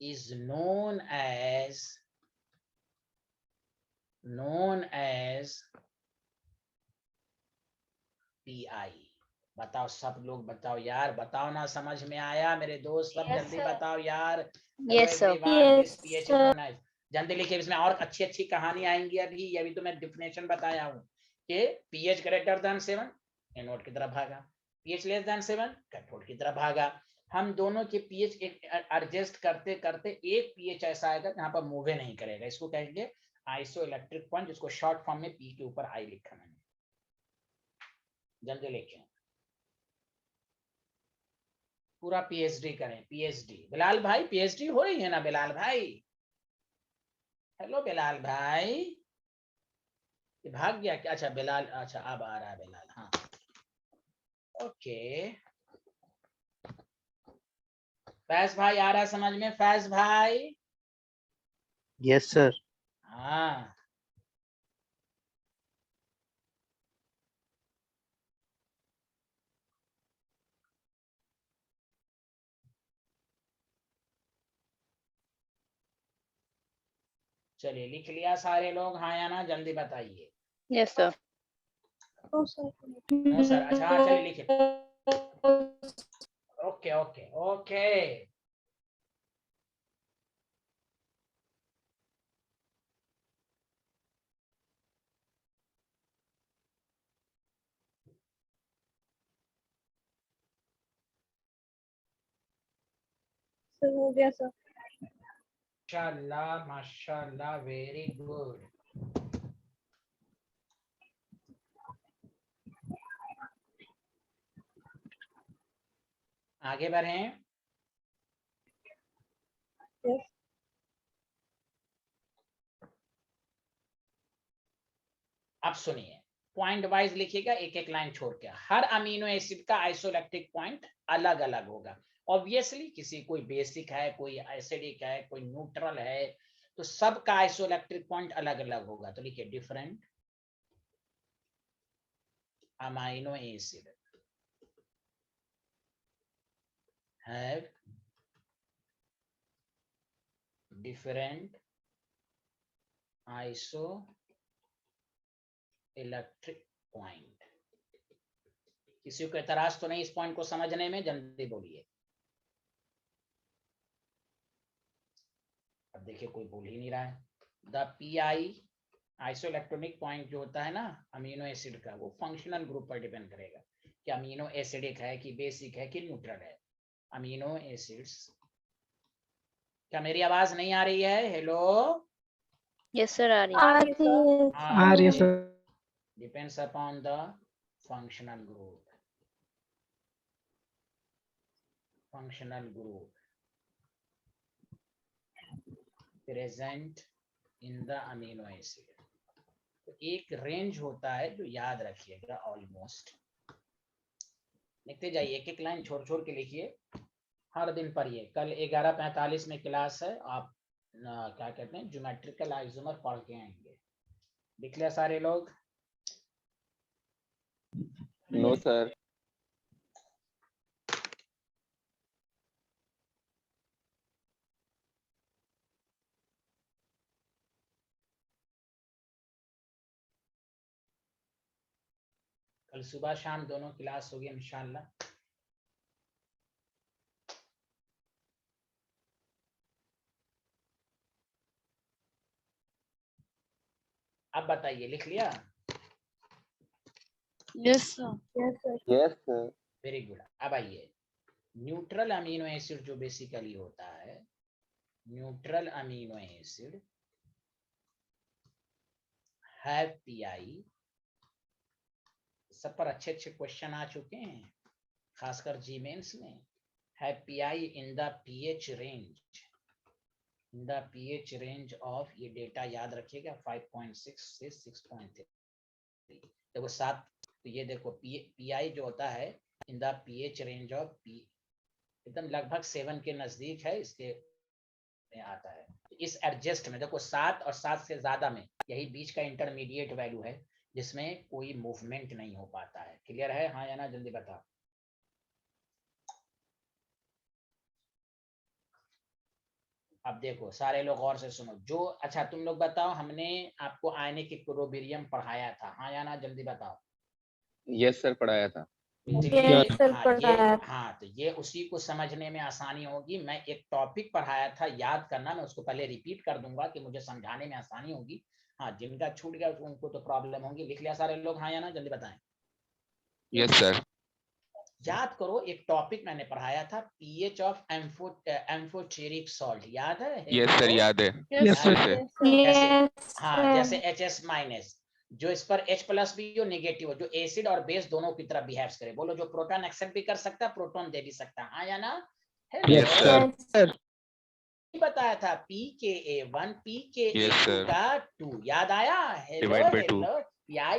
is known as PI। बताओ सब लोग, बताओ यार, बताओ ना, समझ में आया मेरे दोस्त? सब Yes, जल्दी sir. बताओ यार। Yes, sir. Yes, this pH is sir. known as, जल्दी लिखिए, इसमें और अच्छी अच्छी कहानी आएंगी। अभी तो मैं डिफिनेशन बताया हूँ कि pH ग्रेटर देन 7 एनोड की तरफ भागा, pH लेस देन 7 कैथोड की तरफ भागा। हम दोनों के pH एडजस्ट करते करते एक pH ऐसा आएगा जहां पर मूव नहीं करेगा, इसको कहेंगे आइसो इलेक्ट्रिक पॉइंट, जिसको शॉर्ट फॉर्म में P के ऊपर I लिखा मैंने। जल्दी लिखें, पूरा पीएचडी करें। पीएचडी बिलाल भाई, पीएचडी हो रही है ना बिलाल भाई? हेलो बिलाल भाई, ये भाग गया क्या? अच्छा बिलाल, अच्छा अब आ रहा है बिलाल। हाँ ओके, फैज भाई आ रहा है समझ में? फैज भाई, Yes, sir. हाँ चलिए, लिख लिया सारे लोग, हाँ या ना? जल्दी बताइए। Yes, sir. No, sir. No sir, अच्छा हाँ चलिए लिखिए। ओके ओके ओके, Sir, हो गया sir. माशाल्लाह माशाल्लाह, वेरी गुड। आगे बढ़ें। Yes. अब सुनिए, पॉइंट वाइज लिखिएगा, एक एक लाइन छोड़ के। हर अमीनो एसिड का आइसोइलेक्ट्रिक पॉइंट अलग अलग होगा। ऑब्वियसली किसी, कोई बेसिक है, कोई एसिडिक है, कोई न्यूट्रल है, तो सबका आइसोइलेक्ट्रिक पॉइंट अलग अलग होगा। तो लिखिए different amino acid have different isoelectric point. किसी को एतराज तो नहीं इस पॉइंट को समझने में? जल्दी बोलिए। अब देखिए कोई बोल ही नहीं रहा है। द पीआई आइसोइलेक्ट्रॉनिक पॉइंट जो होता है ना अमीनो एसिड का, वो फंक्शनल ग्रुप पर डिपेंड करेगा कि अमीनो एसिडिक है कि बेसिक है कि न्यूट्रल है। अमीनो एसिड्स, क्या मेरी आवाज नहीं आ रही है? Hello, Yes, sir. Ari. Yes, sir. Depends upon the functional group. Functional group present in the amino acid. तो एक रेंज होता है जो याद रखिएगा, ऑलमोस्ट लिखते जाइए, एक एक लाइन छोड़ छोड़ के लिखिए, हर दिन पढ़िए। कल 11:45 में क्लास है, आप क्या कहते हैं, ज्योमेट्रिकल आइसोमर पढ़ के आएंगे। लिख लिया सारे लोग? No sir. कल सुबह शाम दोनों क्लास होगी इंशाल्लाह। अब बताइए, लिख लिया? Yes sir. Yes, sir. Very good. अब आइए, न्यूट्रल अमीनो एसिड जो बेसिकली होता है, neutral amino acid have pi. सब पर अच्छे अच्छे क्वेश्चन आ चुके हैं, खासकर जी मेंस में। Have pi in the pH range, in the pH range of, ये डेटा याद रखिएगा, 5.6 से 6.3। देखो 7, तो ये देखो पीआई जो होता है in the pH range of P, एकदम लगभग 7 के नजदीक है, इसके में आता है। इस एडजस्ट में देखो 7 और 7 से ज्यादा में, यही बीच का इंटरमीडिएट वैल्यू है जिसमें कोई मूवमेंट नहीं हो पाता है। क्लियर है? हाँ या ना, जल्दी बताओ। अब देखो सारे लोग गौर से सुनो जो, अच्छा तुम लोग बताओ, हमने आपको आयनिक इक्विलिब्रियम पढ़ाया था, हाँ या ना, जल्दी बताओ। यस सर, पढ़ाया था। इसलिए हाँ, तो ये उसी को समझने में आसानी होगी। मैं एक टॉपिक पढ़ाया था, याद करना, मैं उसको पहले रिपीट कर दूंगा कि मुझे समझाने में आसानी होगी। हाँ, जिनका छूट गया उनको तो प्रॉब्लम होगी। लिख लिया सारे लोग, हाँ या ना, जल्दी बताएं। Yes sir. याद करो, एक टॉपिक मैंने पढ़ाया था, पीएच ऑफ एम्फोटेरिक सॉल्ट, याद है? यस सर, याद है। यस अच्छे सर। से। जैसे हाँ, जैसे HS माइनस, जो इस पर H प्लस भी हो, नेगेटिव हो, जो एसिड और बेस दोनों की तरह बिहेव करे। बोलो, जो प्रोटॉन एक्सेप्ट भी कर सकता है, प्रोटॉन दे भी सकता है, हाँ या ना? Yes sir. बताया था pKa1 Yes, pKa2 sir. का 2, याद आया? Hello Divide by 2. हेलो, या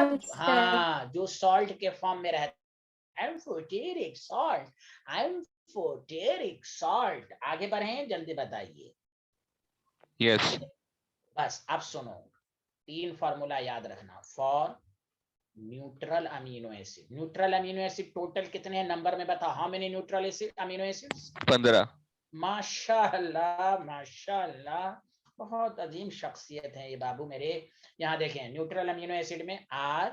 मतलब हाँ, जो सॉल्ट के फॉर्म में रहता है, एम्फोटेरिक सॉल्ट, एम्फोटेरिक सॉल्ट। आगे बढ़े, जल्दी बताइए। यस। बस अब सुनो, 3 फार्मूला याद रखना for neutral amino acid. Neutral amino acid total कितने हैं नंबर में बताओ? How many neutral acid amino acids? 15। माशाल्लाह माशाल्लाह, बहुत अजीम शख्सियत है ये बाबू मेरे। यहाँ देखें, न्यूट्रल अमीनो एसिड में R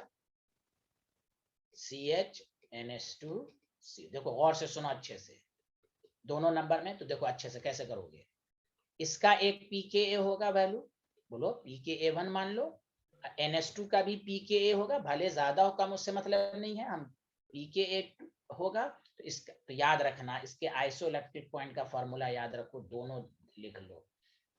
CH NH2 C। देखो गौर से सुनो अच्छे से, दोनों नंबर में। तो देखो अच्छे से कैसे करोगे। इसका एक pKa होगा वैल्यू, बोलो pKa1 मान लो। NH2 का भी pKa होगा, भले ज्यादा हो कम उससे मतलब नहीं है, हम pKa होगा। तो इसका तो याद रखना, इसके आइसोइलेक्ट्रिक पॉइंट का फॉर्मूला याद रखो, दोनों लिख लो।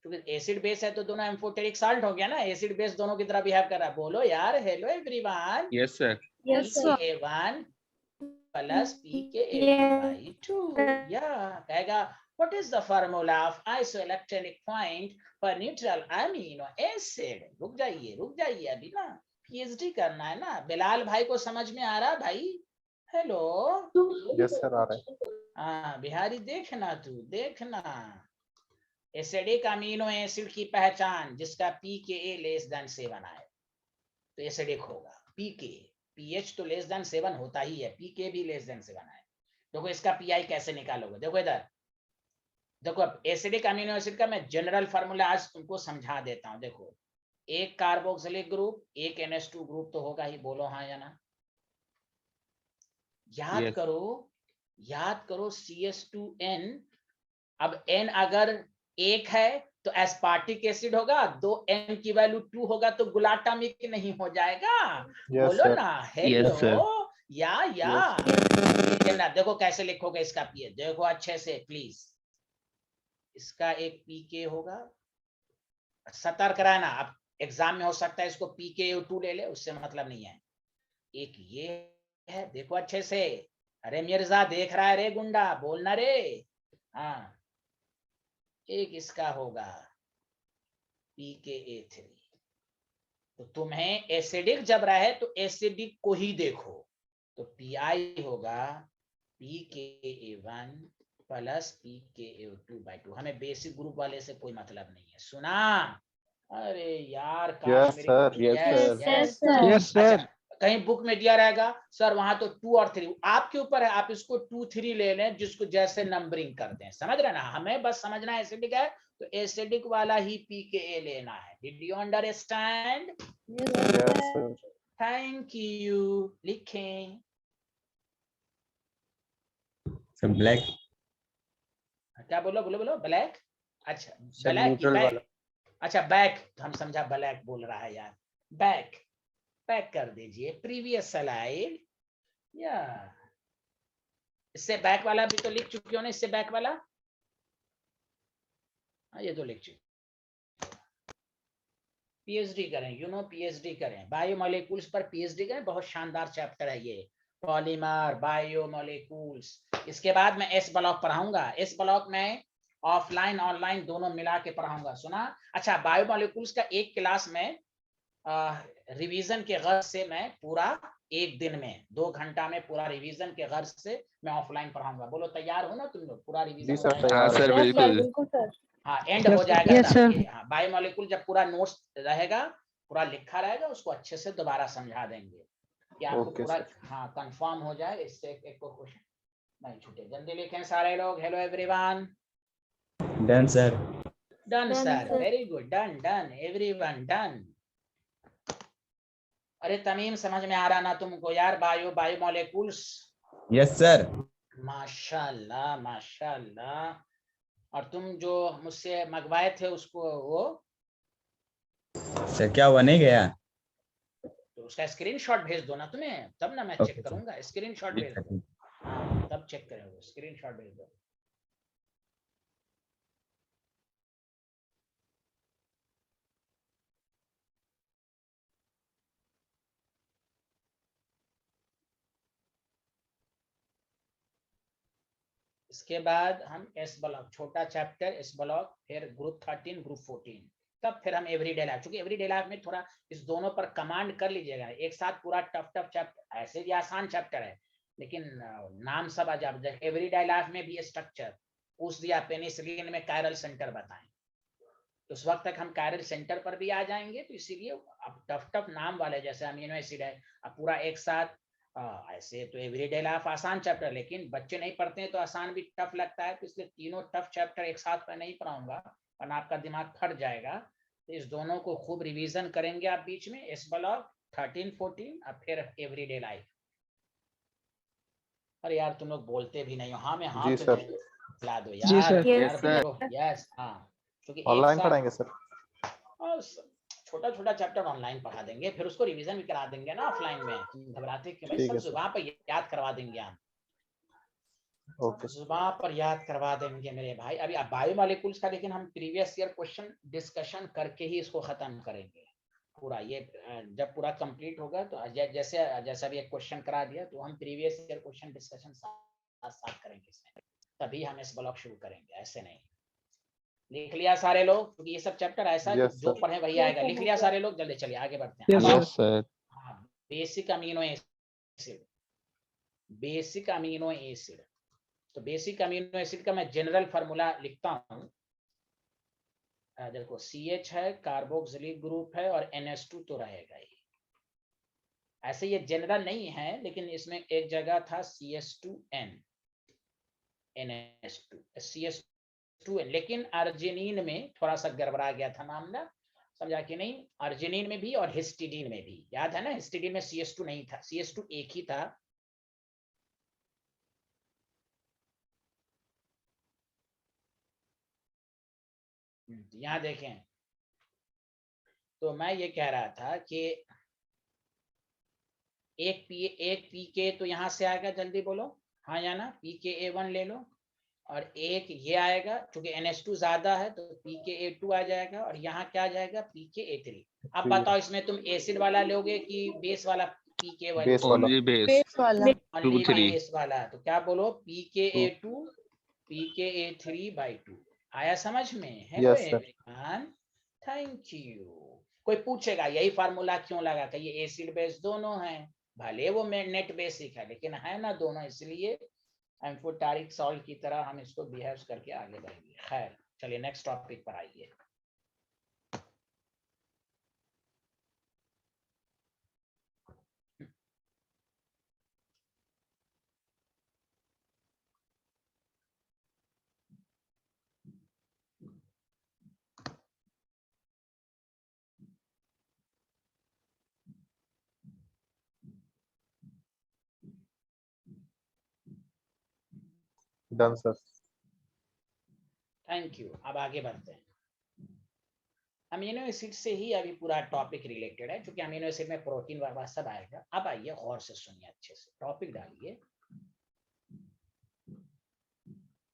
क्योंकि एसिड बेस है तो दोनों एम्फोटेरिक साल्ट हो गया ना, एसिड बेस दोनों की तरह बिहेव कर रहा है। बोलो यार, hello everyone. Yes sir. pKa1 plus pKa2/2, या कहेगा what is the formula of isoelectronic point for neutral amino acid? रुक जाइए अभी ना, PhD करना है ना। बिलाल भाई को समझ में आ रहा भाई? हेलो। Yes, sir. आ रहा है। हाँ बिहारी, देखना तू, देखना। एसिडिक अमीनो एसिड की पहचान, जिसका pKa लेस देन 7 आए तो एसिडिक होगा। pH तो लेस देन 7 होता ही है, pK भी लेस देन 7 आए। देखो इसका PI कैसे निकालोगे, देखो इधर देखो। अब एसिडिक अमीनो एसिड का मैं जनरल फार्मूला आज तुमको समझा देता हूं। देखो, एक कार्बोक्सिलिक ग्रुप, एक NH2 ग्रुप तो होगा ही, बोलो हाँ या ना। याद करो CH2N। अब N अगर 1 है तो एस्पार्टिक एसिड होगा, 2N की वैल्यू 2 होगा तो गुलाटामिक नहीं हो जाएगा? Yes, बोलो sir. ना, हेलो। Yes, sir. ना देखो कैसे लिखोगे इसका पीएच, देखो अच्छे से प्लीज। इसका एक पीके होगा, सतर्क रहना, अब एग्जाम में हो सकता है इसको pKa2 ले ले, उससे मतलब नहीं है। एक ये है, देखो अच्छे से। अरे मिर्जा देख रहा है रे गुंडा, बोलना रे। हाँ, एक इसका होगा pKa3। तो तुम्हें एसिडिक जब रहे तो एसिडिक को ही देखो, तो PI होगा pKa1 प्लस pKa2/2। हमें बेसिक ग्रुप वाले से कोई मतलब नहीं है, सुना? अरे यार काश Yes, sir. Yes, sir. Yes sir. अच्छा, कहीं बुक में दिया रहेगा सर वहां तो 2 और 3, आपके ऊपर है, आप इसको 2 3 ले लें, जिसको जैसे नंबरिंग करते हैं, समझ रहे ना। हमें बस समझना है एसिडिक है तो एसिडिक वाला ही pKa लेना है। Did you understand? Yes, sir. Thank you. लिखें। Sir black. क्या बोलो बोलो बोलो ब्लैक। अच्छा सर ब्लैक की न्यूट्रल वाला। बैक। अच्छा बैक हम समझा ब्लैक बोल रहा है यार। बैक बैक कर दीजिए प्रीवियस स्लाइड। या इससे बैक वाला भी तो लिख चुके हो ना, इससे बैक वाला। हाँ ये तो लिख चुके। पीएचडी करें, यू नो पीएचडी करें, बायोमोलिक्यूल्स पर पीएचडी करें, बहुत शानदार चैप्टर है ये। Polymer biomolecules. इसके बाद मैं एस ब्लॉक पढ़ाऊंगा। एस ब्लॉक में ऑफलाइन ऑनलाइन दोनों मिला के पढ़ाऊंगा। सुना। अच्छा बायोमोलिक्यूल्स का एक क्लास में रिवीजन के गर्ज से मैं पूरा एक दिन में 2 घंटा में पूरा रिवीजन के गर्ज से मैं ऑफलाइन पढ़ाऊंगा। बोलो तैयार हो ना तुम लोग, पूरा रिवीजन जी हो सर जाएगा। हाँ तैयार सर है। बिल्कुल। बिल्कुल सर। हाँ एंड हो जाएगा Yes, तब sir. ये। हाँ बायोमोलिक्यूल जब पूरा नोट्स रहेगा, पूरा लिखा रहेगा, उसको अच्छे से दोबारा समझा देंगे कि आपको ओके पूरा सर। हाँ कंफर्म हो जाए। इससे एक को क्वेश्चन नहीं छूटे। जल्दी लिखें सारे लोग। Hello everyone. Done sir. Done Done, sir, sir. Very good. Done done everyone done. अरे तमीम समझ में आ रहा ना तुमको यार, बायोमोलिक्यूल्स। Yes sir. माशाल्लाह माशाल्लाह। और तुम जो मुझसे मंगवाए थे उसको वो सर क्या हुआ नहीं गया? तो उसका स्क्रीनशॉट भेज दो ना तुम्हें, तब ना मैं ओके चेक सर। करूंगा। स्क्रीनशॉट ठीक भेज है, दो। ठीक। हाँ तब चेक करोगे। स्क्रीनशॉट भेज दो। इसके बाद हम एस ब्लॉक छोटा चैप्टर एस ब्लॉक, फिर ग्रुप 13 ग्रुप 14, तब फिर हम एवरीडे लाइफ। क्योंकि एवरीडे लाइफ में थोड़ा इस दोनों पर कमांड कर लीजिएगा। एक साथ पूरा टफ टफ चैप्टर, ऐसे भी आसान चैप्टर है लेकिन नाम सब अजब। एवरीडे लाइफ में भी स्ट्रक्चर पूछ दिया, पेनिसिलिन में कायरल सेंटर बताएं, तो उस वक्त तक हम कायरल सेंटर पर भी आ जाएंगे। तो इसीलिए अब टफ टफ नाम वाले जैसे अमीनो एसिड है, अब पूरा एक साथ ऐसे तो एवरीडे लाइफ आसान चैप्टर, लेकिन बच्चे नहीं पढ़ते हैं तो आसान भी टफ लगता है। तो इसलिए तीनों टफ चैप्टर एक साथ मैं नहीं पढ़ाऊंगा वरना आपका दिमाग फट जाएगा। तो इस दोनों को खूब रिवीजन करेंगे आप बीच में, एस ब्लॉक 13 14 और फिर एवरीडे लाइफ। अरे यार तुम लोग बोलते भी नहीं हो। हाँ में हाँ जी तो सर। खिला दो जी यार। सर। यार यस सर। बोलो यस। हाँ क्योंकि एक ऑनलाइन साथ पढ़ाएंगे सर। और छोटा छोटा चैप्टर ऑनलाइन पढ़ा देंगे, फिर उसको रिवीजन भी करा देंगे ना ऑफलाइन में। तुम घबराते क्यों भाई, ठीक सब है सर। जुबान पर याद करवा देंगे हम। Okay sir. जुबान पर याद करवा देंगे मेरे भाई। अभी आप बायोमोलिक्यूल्स का लेकिन हम प्रीवियस ईयर क्वेश्चन डिस्कशन करके ही इसको खत्म करेंगे पूरा। ये जब पूरा कंप्लीट होगा तो जैसे जैसा भी एक क्वेश्चन करा दिया तो हम प्रीवियस ईयर क्वेश्चन डिस्कशन साथ साथ करेंगे इसमें, तभी हम इस ब्लॉक शुरू करेंगे, ऐसे नहीं। लिख लिया सारे लोग? क्योंकि ये सब चैप्टर ऐसा है यस जो सर। पढ़े वही आएगा। लिख लिया सारे लोग? जल्दी चलिए आगे बढ़ते हैं। Yes, अब sir. आओ। Yes sir. हाँ basic amino acid. Basic amino acid, तो बेसिक अमीनो एसिड का मैं जनरल फार्मूला लिखता हूँ। देखो CH है, कार्बोक्सिलिक ग्रुप है और NH2 तो रहेगा ही। ऐसे ये जनरल नहीं है लेकिन इसमें एक जगह था CH2N NH2 CH2N, लेकिन अर्जिनिन में थोड़ा सा गड़बड़ा गया था मामला, समझा कि नहीं। अर्जिनिन में भी और हिस्टिडीन में भी, याद है ना, हिस्टिडीन में CH2 नहीं था, CH2 एक ही था। यहाँ देखें, तो मैं ये कह रहा था कि एक पीके तो यहाँ से आएगा, जल्दी बोलो हाँ या ना। PKA1 ले लो और एक ये आएगा, क्योंकि NH2 ज्यादा है तो PKA2 आ जाएगा और यहाँ क्या आ जाएगा PKA3। अब बताओ इसमें तुम एसिड वाला लोगे कि बेस वाला PK बेस वाला। ओनली बेस बेस वाला। 2 ओनली 3 बेस वाला। तो क्या बोलो PKA2 PKA3/2 आया समझ में? Hello yes sir. Everyone, thank you. कोई पूछेगा यही फार्मूला क्यों लगा, कि ये एसिड बेस दोनों हैं, भले वो नेट बेसिक है लेकिन है ना दोनों, इसलिए एम्फोटेरिक सॉल्ट की तरह हम इसको बिहेव करके आगे बढ़ेंगे। खैर चलिए नेक्स्ट टॉपिक पर आइए। Done sir. Thank you. अब आगे बढ़ते हैं। अमीनो एसिड से ही अभी पूरा टॉपिक रिलेटेड है, क्योंकि अमीनो एसिड में प्रोटीन वगैरह सब आएगा। अब आइए गौर से सुनिए, अच्छे से टॉपिक डालिए।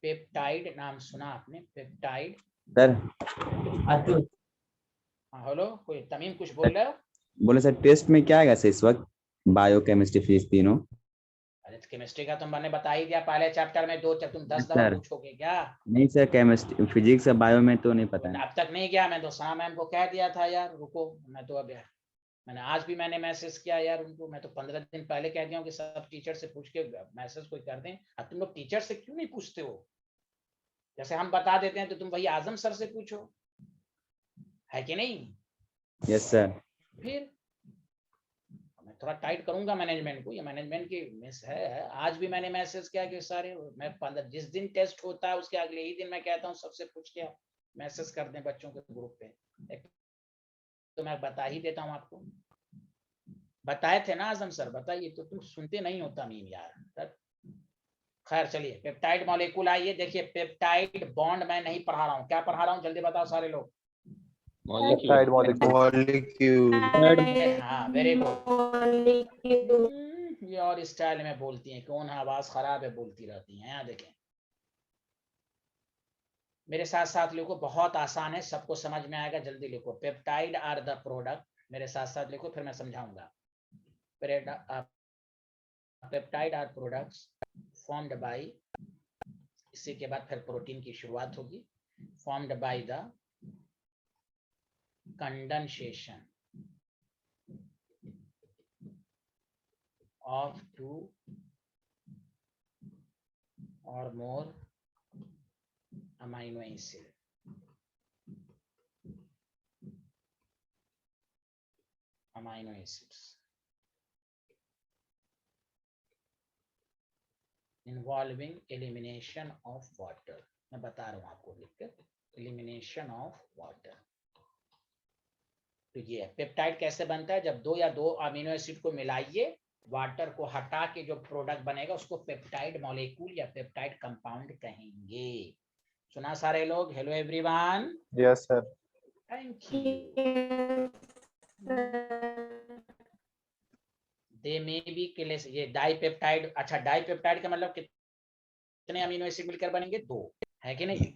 पेप्टाइड नाम सुना आपने? पेप्टाइड सर हाँ, हेलो, कोई तमीम कुछ बोल रहे हो? बोले सर टेस्ट में क्या आएगा सर इस वक्त? बायो, केमिस्ट्री, फिजिक्स तीनों। अरे तो केमिस्ट्री का तो मैंने बता ही दिया पहले चैप्टर में, 2 तुम 10 दफा सर पूछोगे क्या? नहीं सर, केमिस्ट्री, फिजिक्स और बायो में तो नहीं पता है। अब तक नहीं गया? मैं तो सना मैम को कह दिया था यार, रुको। मैं तो अब यार, मैंने आज भी मैंने मैसेज किया यार उनको। मैं तो 15 दिन पहले कह दिया हूँ कि सब टीचर से पूछ के मैसेज कोई कर दें। अब तुम लोग टीचर से क्यों नहीं पूछते हो? जैसे हम बता देते हैं तो तुम वही आजम सर से पूछो, है कि नहीं? Yes sir. फिर मैं थोड़ा टाइट करूंगा मैनेजमेंट को, ये मैनेजमेंट की मिस है। आज भी मैंने मैसेज किया कि सारे, मैं 15 जिस दिन टेस्ट होता है उसके अगले ही दिन मैं कहता हूँ सबसे पूछ के मैसेज कर दें बच्चों के ग्रुप पे। तो मैं बता ही देता हूँ आपको। बताए थे ना आजम सर, बताइए तो, तुम सुनते नहीं हो तमीम यार। खैर चलिए, पेप्टाइड मॉलिक्यूल आइए देखिए। पेप्टाइड बॉन्ड मैं नहीं पढ़ा रहा हूँ, क्या पढ़ा रहा हूँ जल्दी बताओ सारे लोग। Peptide molecule. हाँ वेरी गुड। ये और स्टाइल में बोलती हैं, कौन आवाज खराब है बोलती रहती हैं। यहाँ देखें, मेरे साथ साथ लिखो, बहुत आसान है, सबको समझ में आएगा, जल्दी लिखो। पेप्टाइड आर द प्रोडक्ट, मेरे साथ साथ लिखो फिर मैं समझाऊंगा। Peptide are products formed by, इसी के बाद फिर प्रोटीन की शुरुआत होगी। Formed by the condensation of 2 or more amino acid. Amino acids involving elimination of water. मैं बता रहा हूँ आपको लिखकर, elimination of water. तो ये पेप्टाइड कैसे बनता है? जब 2 या 2 अमीनो एसिड को मिलाइए, वाटर को हटा के जो प्रोडक्ट बनेगा उसको पेप्टाइड मॉलिक्यूल या पेप्टाइड कंपाउंड कहेंगे। सुना सारे लोग? Hello everyone. Yes sir. Thank you. They may B keyless, ये डाइपेप्टाइड। अच्छा, डाइपेप्टाइड का मतलब कितने अमीनो एसिड मिलकर बनेंगे? 2, है कि नहीं?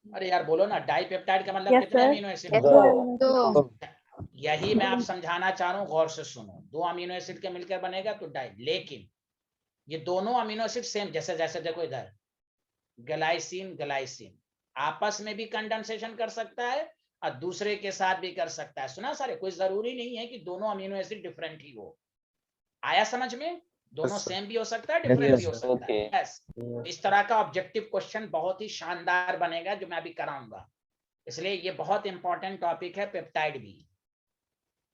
अरे यार बोलो ना, डाइपेप्टाइड का मतलब कितने अमीनो एसिड? Yes, 2 यही मैं आप समझाना चाह रहा हूँ, गौर से सुनो। 2 अमीनो एसिड के मिलकर बनेगा तो डाई, लेकिन ये दोनों अमीनो एसिड सेम, जैसे जैसे देखो इधर ग्लाइसिन ग्लाइसिन आपस में भी कंडेंसेशन कर सकता है और दूसरे के साथ भी कर सकता है। सुना सारे? कोई जरूरी नहीं है कि दोनों अमीनो एसिड डिफरेंट ही हो। आया समझ में? दोनों सेम भी हो सकता है, डिफरेंट भी हो सकता है। बस इस तरह का ऑब्जेक्टिव क्वेश्चन बहुत ही शानदार बनेगा जो मैं अभी कराऊंगा। इसलिए ये बहुत इंपॉर्टेंट टॉपिक है पेप्टाइड भी,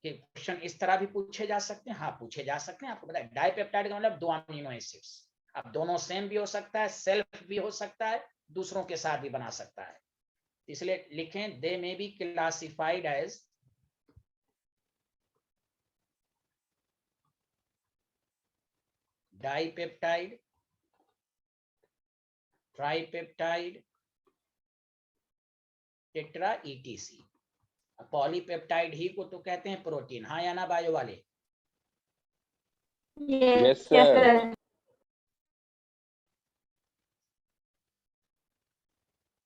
कि क्वेश्चन इस तरह भी पूछे जा सकते हैं। हाँ पूछे जा सकते हैं। आपको पता है डाइपेप्टाइड का मतलब 2 अमीनो एसिड्स। अब दोनों सेम भी हो सकता है, सेल्फ भी हो सकता है, दूसरों के साथ भी बना सकता है। इसलिए लिखें, they may be classified as dipeptide, tripeptide, tetra ETC. Polypeptide ही को तो कहते हैं प्रोटीन, हाँ या ना बायो वाले? Yes sir.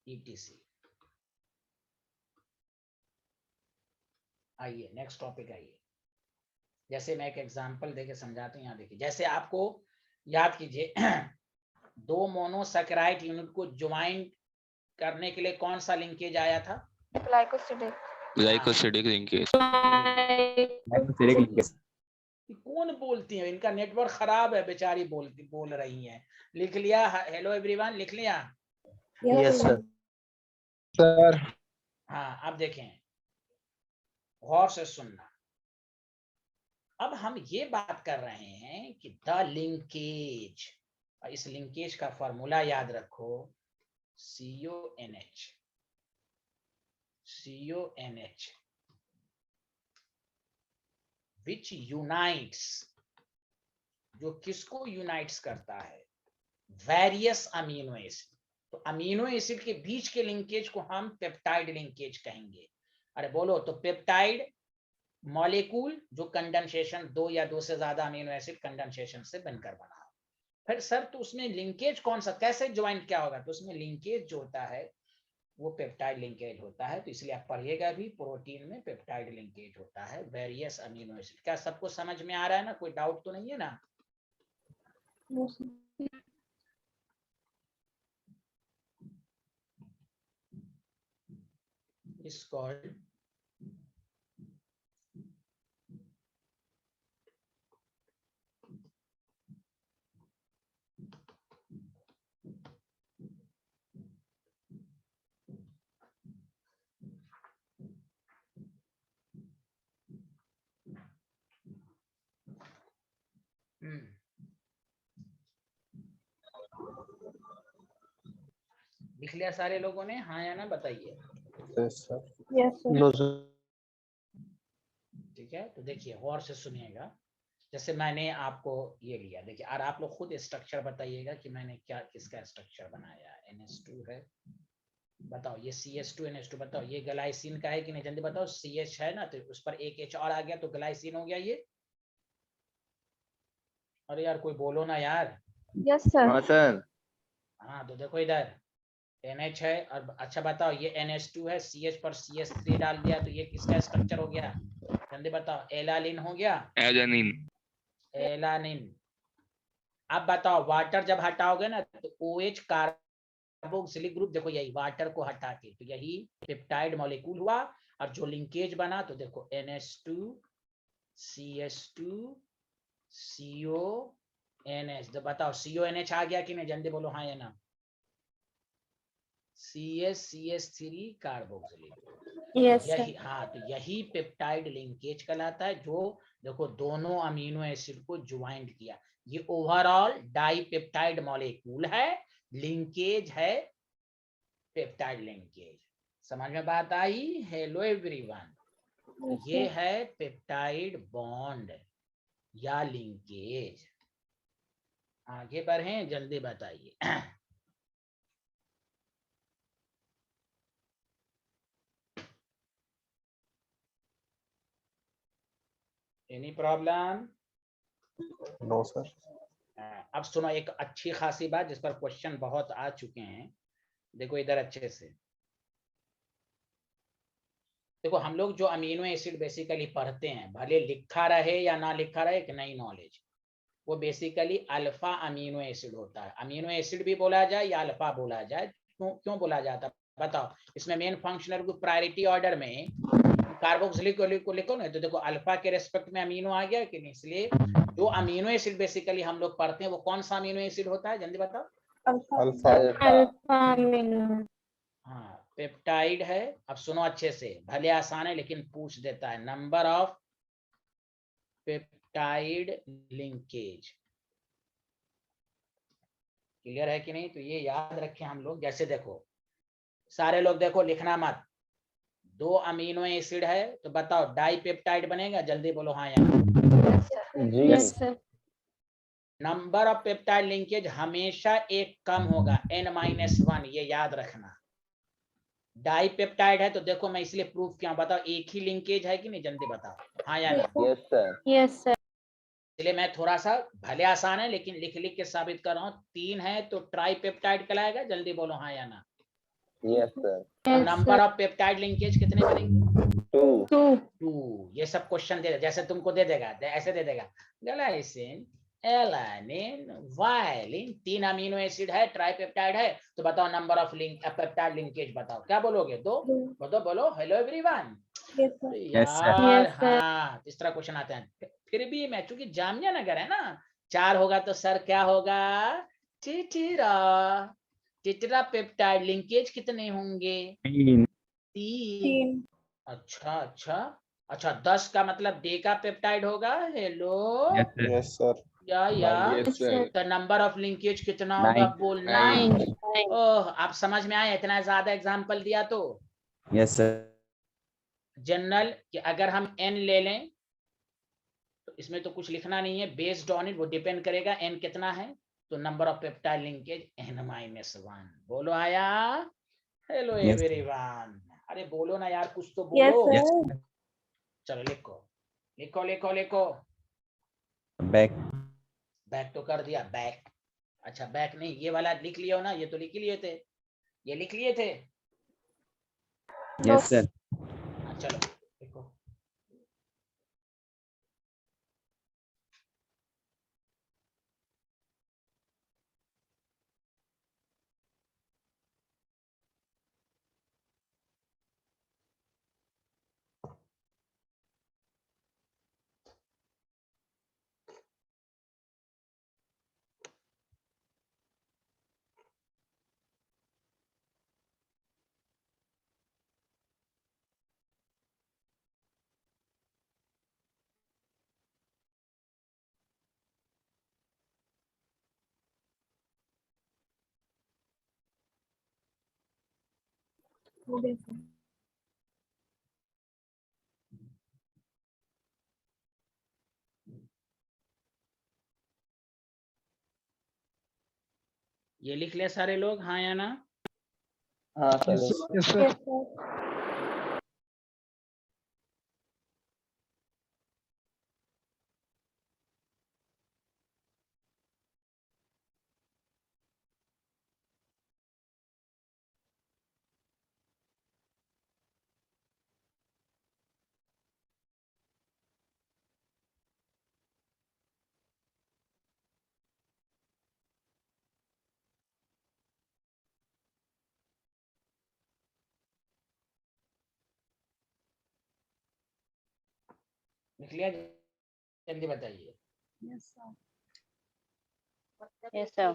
ईटीसी। आइए नेक्स्ट टॉपिक आइए। जैसे मैं एक एग्जांपल देके समझाता हूँ। यहाँ देखिए, जैसे आपको याद कीजिए 2 मोनोसैकेराइड यूनिट को ज्वाइन करने के लिए कौन सा लिंकेज आया था? Glycosidic linkage. कौन बोलती है? इनका नेटवर्क खराब है, बेचारी बोल रही हैं। लिख लिया? हेलो एवरीवन, लिख लिया? Yes sir. सर हाँ, अब देखें, गौर से सुनना। अब हम ये बात कर रहे हैं कि द लिंकेज, इस लिंकेज का फॉर्मूला याद रखो, CONH। CONH which unites, जो किसको यूनाइट्स करता है? Various amino acid. तो अमीनो एसिड के बीच के लिंकेज को हम पेप्टाइड लिंकेज कहेंगे। अरे बोलो, तो पेप्टाइड मॉलिक्यूल जो कंडेंसेशन, 2 या 2 से ज्यादा अमीनो एसिड कंडेंसेशन से बनकर बना। फिर सर तो उसमें लिंकेज कौन सा, कैसे ज्वाइंट क्या होगा? तो उसमें लिंकेज जो होता है वो पेप्टाइड लिंकेज होता है। तो इसलिए आप पढ़िएगा भी, प्रोटीन में पेप्टाइड लिंकेज होता है वेरियस अमीनो एसिड। क्या सबको समझ में आ रहा है ना? कोई डाउट तो नहीं है ना? इस कॉल्ड लिख लिया सारे लोगों ने? हाँ या ना बताइए। Yes, sir. Yes, sir. No, sir. ठीक है, तो देखिए गौर से सुनिएगा। जैसे मैंने आपको ये लिया, देखिए, और आप लोग खुद स्ट्रक्चर बताइएगा कि मैंने क्या किसका स्ट्रक्चर बनाया। NH2 है, बताओ ये CH2 NH2, बताओ ये ग्लाइसिन का है कि नहीं? जल्दी बताओ। CH है ना, तो उस पर एक H और आ गया तो ग्लाइसिन हो गया ये। अरे यार कोई बोलो ना यार। Yes, sir. हाँ सर। हाँ तो देखो इधर NH है, और अच्छा बताओ ये NH2 है, CH पर CH3 डाल दिया तो ये किसका स्ट्रक्चर हो गया? जल्दी बताओ। एलानिन हो गया। एलानिन। एलानिन। अब बताओ, वाटर जब हटाओगे ना तो OH कार्बोक्सिलिक ग्रुप, देखो यही वाटर को हटा के तो यही पेप्टाइड मॉलिक्यूल हुआ। और जो लिंकेज बना तो देखो NH2 CH2 CONH। तो बताओ CONH आ गया कि नहीं? जल्दी बोलो हाँ या ना। CH3 carboxylic. Yes, sir. यही, हाँ, तो यही पेप्टाइड लिंकेज कहलाता है, जो देखो दोनों अमीनो एसिड को ज्वाइंट किया। ये ओवरऑल डाइपेप्टाइड मॉलिक्यूल है, लिंकेज है पेप्टाइड लिंकेज। समझ में बात आई? Hello everyone. तो ये है पेप्टाइड बॉन्ड या लिंकेज। आगे बढ़े, जल्दी बताइए। Any problem? No, sir. अब सुनो एक अच्छी खासी बात जिस पर क्वेश्चन बहुत आ चुके हैं। देखो इधर अच्छे से देखो, हम लोग जो अमीनो एसिड बेसिकली पढ़ते हैं, भले लिखा रहे या ना लिखा रहे, एक नई नॉलेज, वो बेसिकली अल्फा अमीनो एसिड होता है। अमीनो एसिड भी बोला जाए या अल्फा बोला जाए, क्यों बोला जाता है बताओ? इसमें मेन फंक्शनल को प्रायोरिटी ऑर्डर में कार्बोक्सिलिक को लिखो ना, तो देखो अल्फा के रेस्पेक्ट में अमीनो आ गया कि नहीं? इसलिए जो अमीनो एसिड बेसिकली हम लोग पढ़ते हैं वो कौन सा अमीनो एसिड होता है? जल्दी बताओ। Alpha. हाँ, पेप्टाइड है। अब सुनो अच्छे से, भले आसान है लेकिन पूछ देता है। Number of peptide linkage clear है कि नहीं? तो ये याद रखें हम लोग। जैसे देखो सारे लोग देखो, लिखना मत। 2 अमीनो एसिड है तो बताओ डाइपेप्टाइड बनेगा? जल्दी बोलो हाँ या ना। Yes, sir. Number of peptide linkage हमेशा एक कम होगा, N-1, ये याद रखना। डाइपेप्टाइड है तो देखो मैं इसलिए प्रूफ किया, बताओ एक ही लिंकेज है कि नहीं? जल्दी बताओ हाँ या ना। Yes sir. Yes, sir. इसलिए मैं थोड़ा सा, भले आसान है लेकिन लिख लिख के साबित कर रहा हूँ। 3 है तो ट्राइपेप्टाइड कहलाएगा। जल्दी बोलो हाँ या ना। Yes sir. Yes, number sir. Of peptide linkage कितने बनेंगे? 2। 2. ये सब क्वेश्चन दे, जैसे तुमको दे देगा, ऐसे दे देगा, glycine, alanine, violin, 3 amino acid है, ट्राइपेप्टाइड है, तो बताओ नंबर ऑफ पेप्टाइड लिंकेज बताओ। क्या बोलोगे? 2? बोलो हेलो एवरीवन। Yes, sir. यार Yes, sir. हाँ, इस तरह क्वेश्चन आते हैं। फिर भी मैं, चूंकि जामिया नगर है ना, 4 होगा तो सर क्या होगा? टिटरा पेप्टाइड लिंकेज कितने होंगे? 3। अच्छा 10 का मतलब डेका पेप्टाइड होगा। Hello Yes, sir. या यस सर। तो नंबर ऑफ लिंकेज कितना होगा? बोल 9। ओह, आप समझ में आया? इतना ज्यादा एग्जांपल दिया तो। Yes sir. जनरल कि अगर हम n ले लें तो इसमें तो कुछ लिखना नहीं है, बेस्ड ऑन इट, वो डिपेंड करेगा n कितना है। तो number of peptide linkage n-1। बोलो आया? Hello Yes. एवरीवन, अरे बोलो ना यार, कुछ तो Yes, बोलो। sir. चलो लिखो लिखो लिखो लिखो। Back. बैक तो कर दिया, बैक। अच्छा बैक नहीं, ये वाला लिख लिया हो ना, ये तो लिख लिए थे, ये लिख लिए थे। Yes, sir. हाँ चलो लिखो। Okay, sir. ये लिख लिया सारे लोग, हाँ या ना? हाँ सर। Yes, sir. लिख लिया? जल्दी बताइए। Yes, sir. Yes, sir.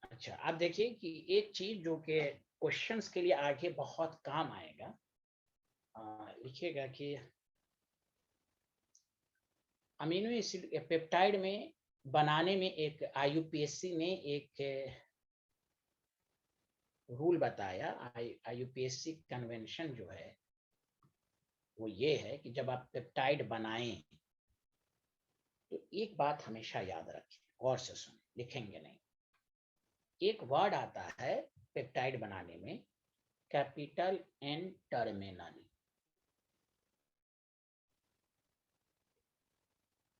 अच्छा अब देखिए कि एक चीज जो कि क्वेश्चंस के लिए आगे बहुत काम आएगा, लिखिएगा कि अमीनो एसिड पेप्टाइड में बनाने में एक IUPAC ने एक रूल बताया। IUPAC कन्वेंशन जो है वो ये है कि जब आप पेप्टाइड बनाएं तो एक बात हमेशा याद रखें, गौर से सुने, लिखेंगे नहीं। एक वर्ड आता है पेप्टाइड बनाने में, capital N terminal.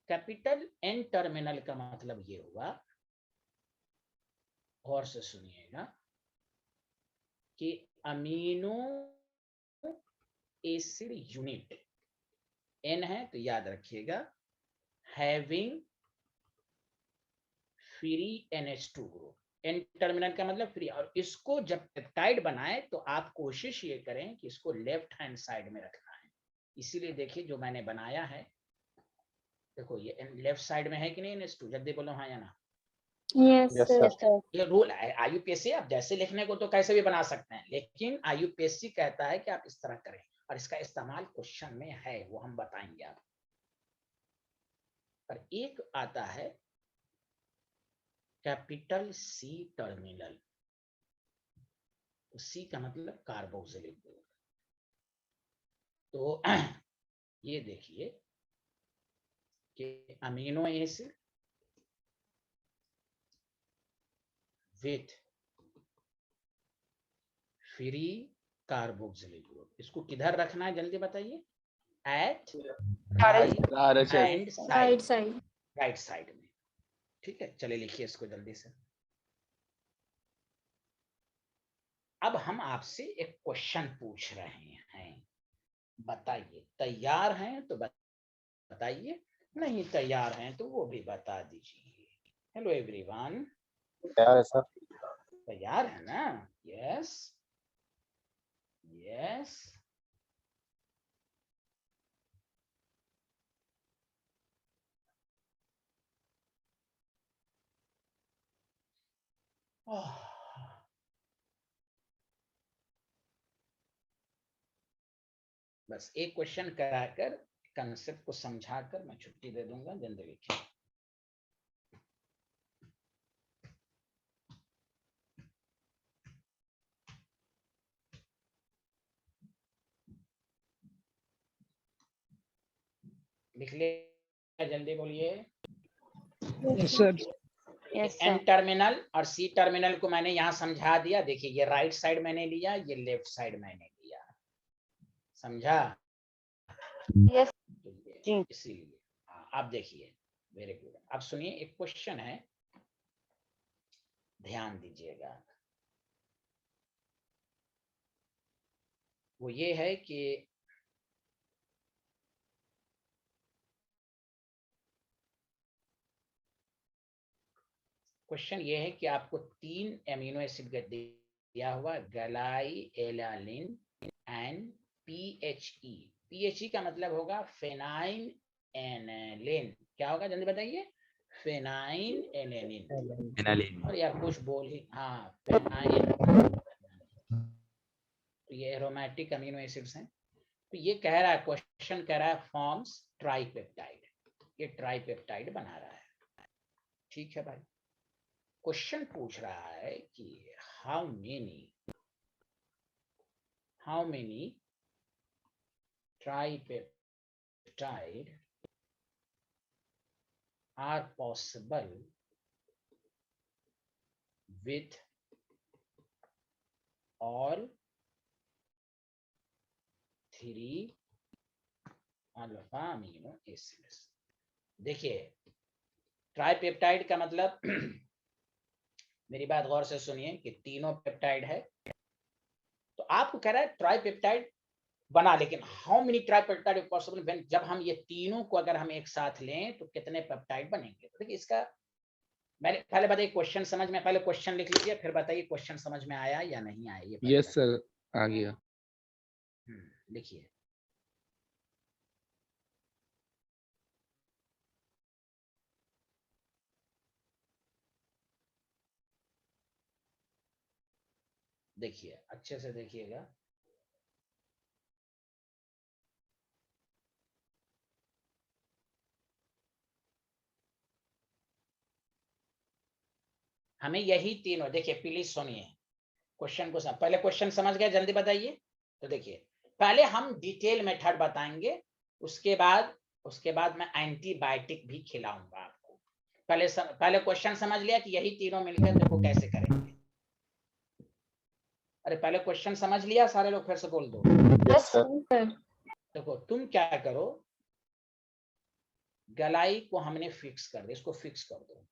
Capital N terminal का मतलब ये हुआ, गौर से सुनिएगा, कि अमीनो एसिड यूनिट N है तो याद रखिएगा, having free NH2 group. N terminal का मतलब फ्री। और इसको जब पेप्टाइड बनाए तो आप कोशिश ये करें कि इसको लेफ्ट हैंड साइड में रखना है। इसीलिए देखिए जो मैंने बनाया है, देखो ये लेफ्ट साइड में है कि नहीं NH2, जल्दी बोलो हाँ या ना। Yes, Yes, sir. sir. Yes, sir. ये रूल है IUPAC, आप जैसे लिखने को तो कैसे भी बना सकते हैं, लेकिन IUPAC कहता है कि आप इस तरह करें, और इसका इस्तेमाल क्वेश्चन में है, वो हम बताएंगे आप। पर एक आता है कैपिटल C टर्मिनल, तो C का मतलब कार्बोक्सिलिक ग्रुप। तो ये देखिए कि amino acid with free carboxylic group, इसको किधर रखना है जल्दी बताइए। At right hand side, right side में। ठीक है, चलिए लिखिए इसको जल्दी से। अब हम आपसे एक क्वेश्चन पूछ रहे हैं, बताइए। तैयार हैं तो बताइए, नहीं तैयार हैं तो वो भी बता दीजिए। हेलो एवरीवन, तैयार है सर। तैयार है ना? Yes yes. बस एक क्वेश्चन कराकर, कंसेप्ट को समझाकर मैं छुट्टी दे दूंगा। जल्दी लिखिए। लिख लिया? जल्दी बोलिए। Yes, sir. Yes, N sir. Terminal और सी टर्मिनल को मैंने यहाँ समझा दिया। देखिए ये राइट साइड मैंने लिया, ये लेफ्ट साइड मैंने लिया, समझा? Yes. तो ये जी। इसीलिए आप देखिए, वेरी गुड। अब सुनिए, एक क्वेश्चन है, ध्यान दीजिएगा। वो ये है कि क्वेश्चन ये है कि आपको 3 एमिनो एसिड दिया हुआ, गलाई एलानिन एंड PHE। PHE का मतलब होगा फेनाइल एनालिन। क्या होगा जल्दी बताइए? Phenyl aniline. एनालिन। और यार कुछ बोल ही, हाँ फेनाइल। तो ये एरोमेटिक अमीनो एसिड्स हैं। तो ये कह रहा है, क्वेश्चन कह रहा है फॉर्म्स ट्राइपेप्टाइड। ये ट्राइपेप्टाइड बना रहा है, ठीक है भाई। क्वेश्चन पूछ रहा है कि how many tripeptide are possible with all 3 alpha amino acids. देखिए ट्राइपेप्टाइड का मतलब मेरी बात गौर से सुनिए कि तीनों पेप्टाइड है। तो आपको कह रहा है ट्राइपेप्टाइड बना, लेकिन how many tripeptide possible when, जब हम ये तीनों को अगर हम एक साथ लें तो कितने पेप्टाइड बनेंगे। तो देखिए इसका मैंने पहले बताइए क्वेश्चन समझ में, पहले क्वेश्चन लिख लीजिए, फिर बताइए क्वेश्चन समझ में आया या नहीं आया। ये यस सर, आ गया। लिखिए। देखिए अच्छे से देखिएगा। हमें यही तीनों, देखिए प्लीज सुनिए क्वेश्चन को, पहले क्वेश्चन समझ गए जल्दी बताइए। तो देखिए पहले हम डिटेल मेथड बताएंगे, उसके बाद मैं एंटीबायोटिक भी खिलाऊंगा आपको। पहले क्वेश्चन समझ लिया कि यही तीनों मिलकर देखो कैसे करेंगे। अरे पहले क्वेश्चन समझ लिया सारे लोग, फिर से बोल दो। Yes sir. देखो तुम क्या करो, गलाई को हमने फिक्स कर दिया, इसको फिक्स कर दो।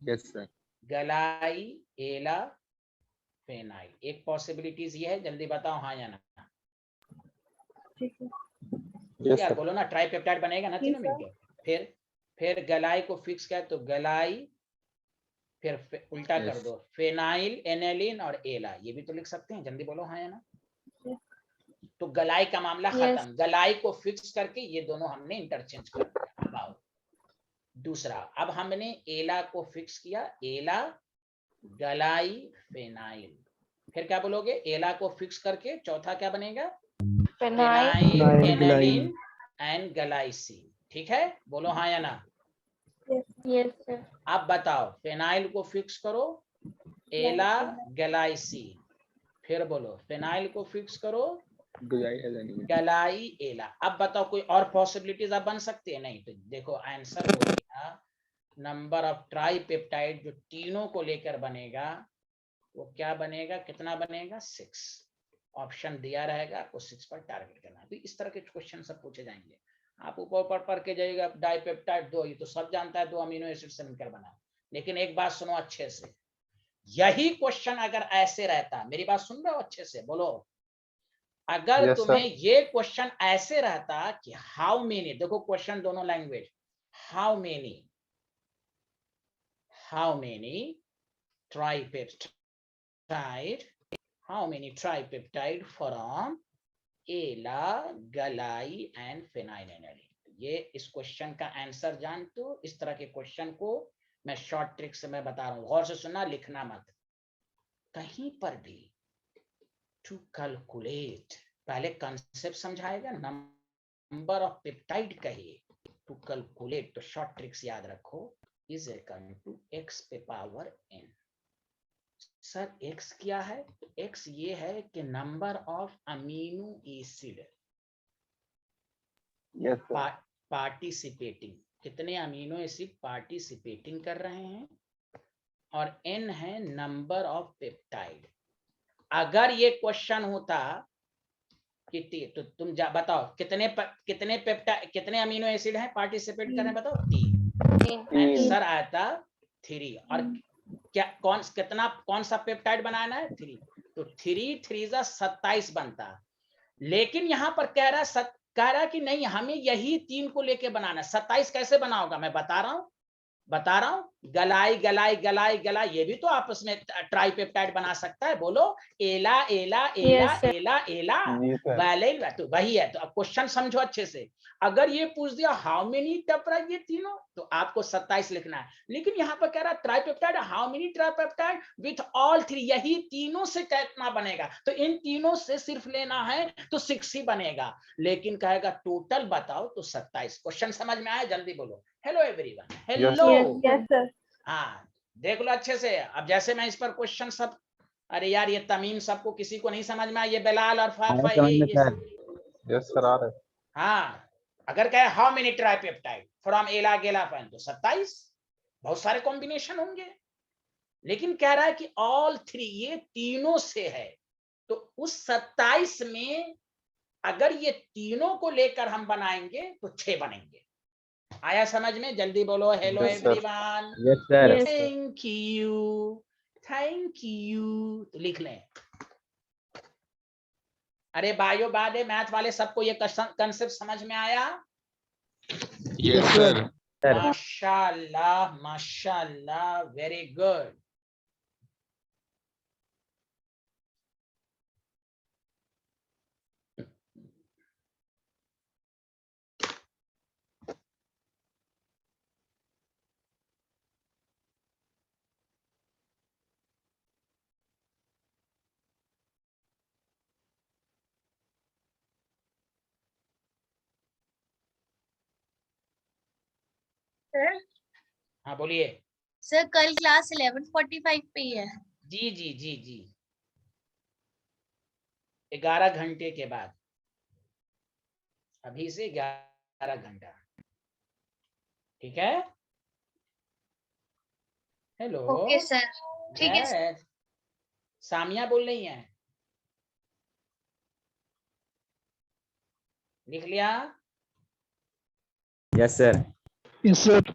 Yes sir. गलाई एला फेनाइल, एक पॉसिबिलिटीज ये है, जल्दी बताओ हाँ या ना। यस यार सर। बोलो ना, ट्राइपेप्टाइड बनेगा ना तीनों मिलकर। फिर गलाई को फिक्स किया तो गलाई, फिर उल्टा कर दो, फेनाइल एनालिन और एला, ये भी तो लिख सकते हैं, जल्दी बोलो हाँ या ना। तो गलाई का मामला खत्म। गलाई को फिक्स करके ये दोनों हमने इंटरचेंज कर दिया। अब आओ दूसरा, अब हमने एला को फिक्स किया, एला गलाई फेनाइल। फिर क्या बोलोगे, एला को फिक्स करके चौथा क्या बनेगा, फेनाइल एनालिन एंड गलाइसिन। ठीक है, बोलो हाँ या ना। Yes, sir. अब बताओ, फेनाइल को फिक्स करो, एला गलाइसिन। फिर बोलो फेनाइल को फिक्स करो, गलाई एला। अब बताओ कोई और पॉसिबिलिटीज अब बन सकती है? नहीं। तो देखो आंसर हो गया, नंबर ऑफ ट्राइपेप्टाइड जो तीनों को लेकर बनेगा वो क्या बनेगा, कितना बनेगा, 6। ऑप्शन दिया रहेगा, आपको 6 पर टारगेट करना है। तो इस तरह के क्वेश्चन सब पूछे जाएंगे। आप ऊपर पढ़ के जाइएगा, डाइपेप्टाइड 2, ये तो सब जानता है, 2 अमीनो एसिड से मिलकर बना। लेकिन एक बात सुनो अच्छे से, यही क्वेश्चन अगर ऐसे रहता, मेरी बात सुन रहे हो अच्छे से, बोलो, अगर Yes, तुम्हें sir. ये क्वेश्चन ऐसे रहता कि हाउ मेनी, देखो क्वेश्चन दोनों language, how many tripeptide from एला गलाई एंड फेनाइलेनालिन। ये इस क्वेश्चन का आंसर जान तो इस तरह के क्वेश्चन को मैं शॉर्ट ट्रिक से मैं बता रहा हूं, गौर से सुनना, लिखना मत कहीं पर भी। टू कैलकुलेट, पहले कंसेप्ट समझाएगा, नंबर ऑफ पेप्टाइड कहिए, टू कैलकुलेट, तो शॉर्ट ट्रिक्स याद रखो, इज इक्वल टू x पे पावर n। सर x क्या है? x ये है कि number of amino acid Yes, sir. Participating, कितने अमीनो एसिड पार्टिसिपेटिंग कर रहे हैं, और n है नंबर ऑफ पेप्टाइड। अगर ये क्वेश्चन होता कि तो तुम बताओ कितने पेप्टाइड, कितने अमीनो एसिड हैं पार्टिसिपेट कर रहे हैं, बताओ 3। आंसर आता 3। और क्या कौन सा पेप्टाइड बनाना है, 3। तो 3 3 27 बनता। लेकिन यहां पर कह रहा है कि नहीं, हमें यही 3 को लेके बनाना। 27 कैसे बनाओगा, मैं बता रहा हूं गलाई गलाई गलाई गलाई, ये भी तो आपस में ट्राइपेप्टाइड बना सकता है। बोलो एला एला एला Yes, sir. एला एला जी सर। वैलेन, तो वही है। तो अब क्वेश्चन समझो अच्छे से। अगर ये पूछ दिया हाउ मेनी टेप्टाइड, ये तीनों, तो आपको 27 लिखना है। लेकिन यहाँ पर कह रहा है tripeptide, how many tripeptide with all 3, यही तीनों से कितना बनेगा, तो इन तीनों से सिर्फ लेना है तो 6 ही बनेगा। लेकिन कहेगा टोटल बताओ, तो 27। क्वेश्चन समझ में आया, जल्दी बोलो hello everyone, hello. Yes, sir. हाँ देख लो अच्छे से। अब जैसे मैं इस पर क्वेश्चन सब, अरे यार ये तमीम सबको किसी को नहीं समझ में आया, ये बेलाल और फाफा ये यस सर आ रहे। हाँ, अगर कहे हाउ मेनी ट्राइपेप्टाइड फ्रॉम एला गेला फाइन, तो 27। बहुत सारे कॉम्बिनेशन होंगे। लेकिन कह रहा है कि ऑल 3, ये तीनों से है। तो उस 27 में अगर ये तीनों को लेकर हम बनाएंगे तो 6 बनेंगे। आया समझ में, जल्दी बोलो hello Yes, sir. Everyone. Yes sir. Yes. Thank you. तो लिख लें। अरे बायो बाद है, मैथ वाले सबको ये कंसेप्ट समझ में आया? Yes sir. माशाल्लाह माशाल्लाह, वेरी गुड। सर हाँ बोलिए। सर कल क्लास 11:45 पे ही है। जी जी जी जी, 11 घंटे के बाद, अभी से 11 घंटा, ठीक है। हेलो। ओके सर, ठीक है सर। Yes. सामिया बोल रही है, लिख लिया? Yes sir. Yes sir.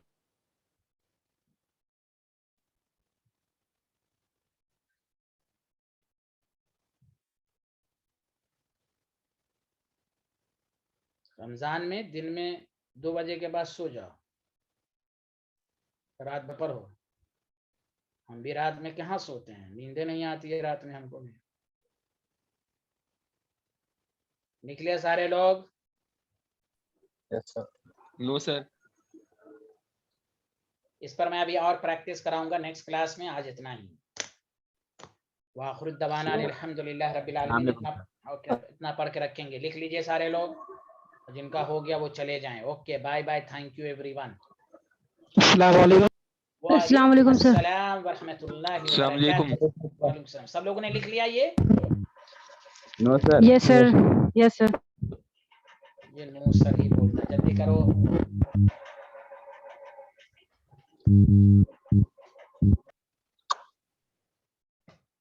Ramzan में दिन में 2 बजे के बाद सो जाओ, रात भर हो। हम भी रात में कहाँ सोते हैं, नींदे नहीं आती है रात में हमको भी। निकले सारे लोग? Yes sir. No sir. इस पर मैं अभी और प्रैक्टिस कराऊंगा नेक्स्ट क्लास में। आज इतना ही। वाखिर दवाना अल्हम्दुलिल्लाह रब्बिल आलमीन। इतना पढ़ के रखेंगे। लिख लीजिए सारे लोग, जिनका हो गया वो चले जाएं। Okay bye bye, thank you everyone. अस्सलाम वालेकुम। अस्सलाम वालेकुम सर। अस्सलाम व रहमतुल्लाहि व अस्सलाम वालेकुम। बरकातहू। वालेकुम सलाम। सब लोगों ने लिख लिया ये? No sir. Yes sir. Yes sir. ये नो सर ही बोलता, जल्दी करो।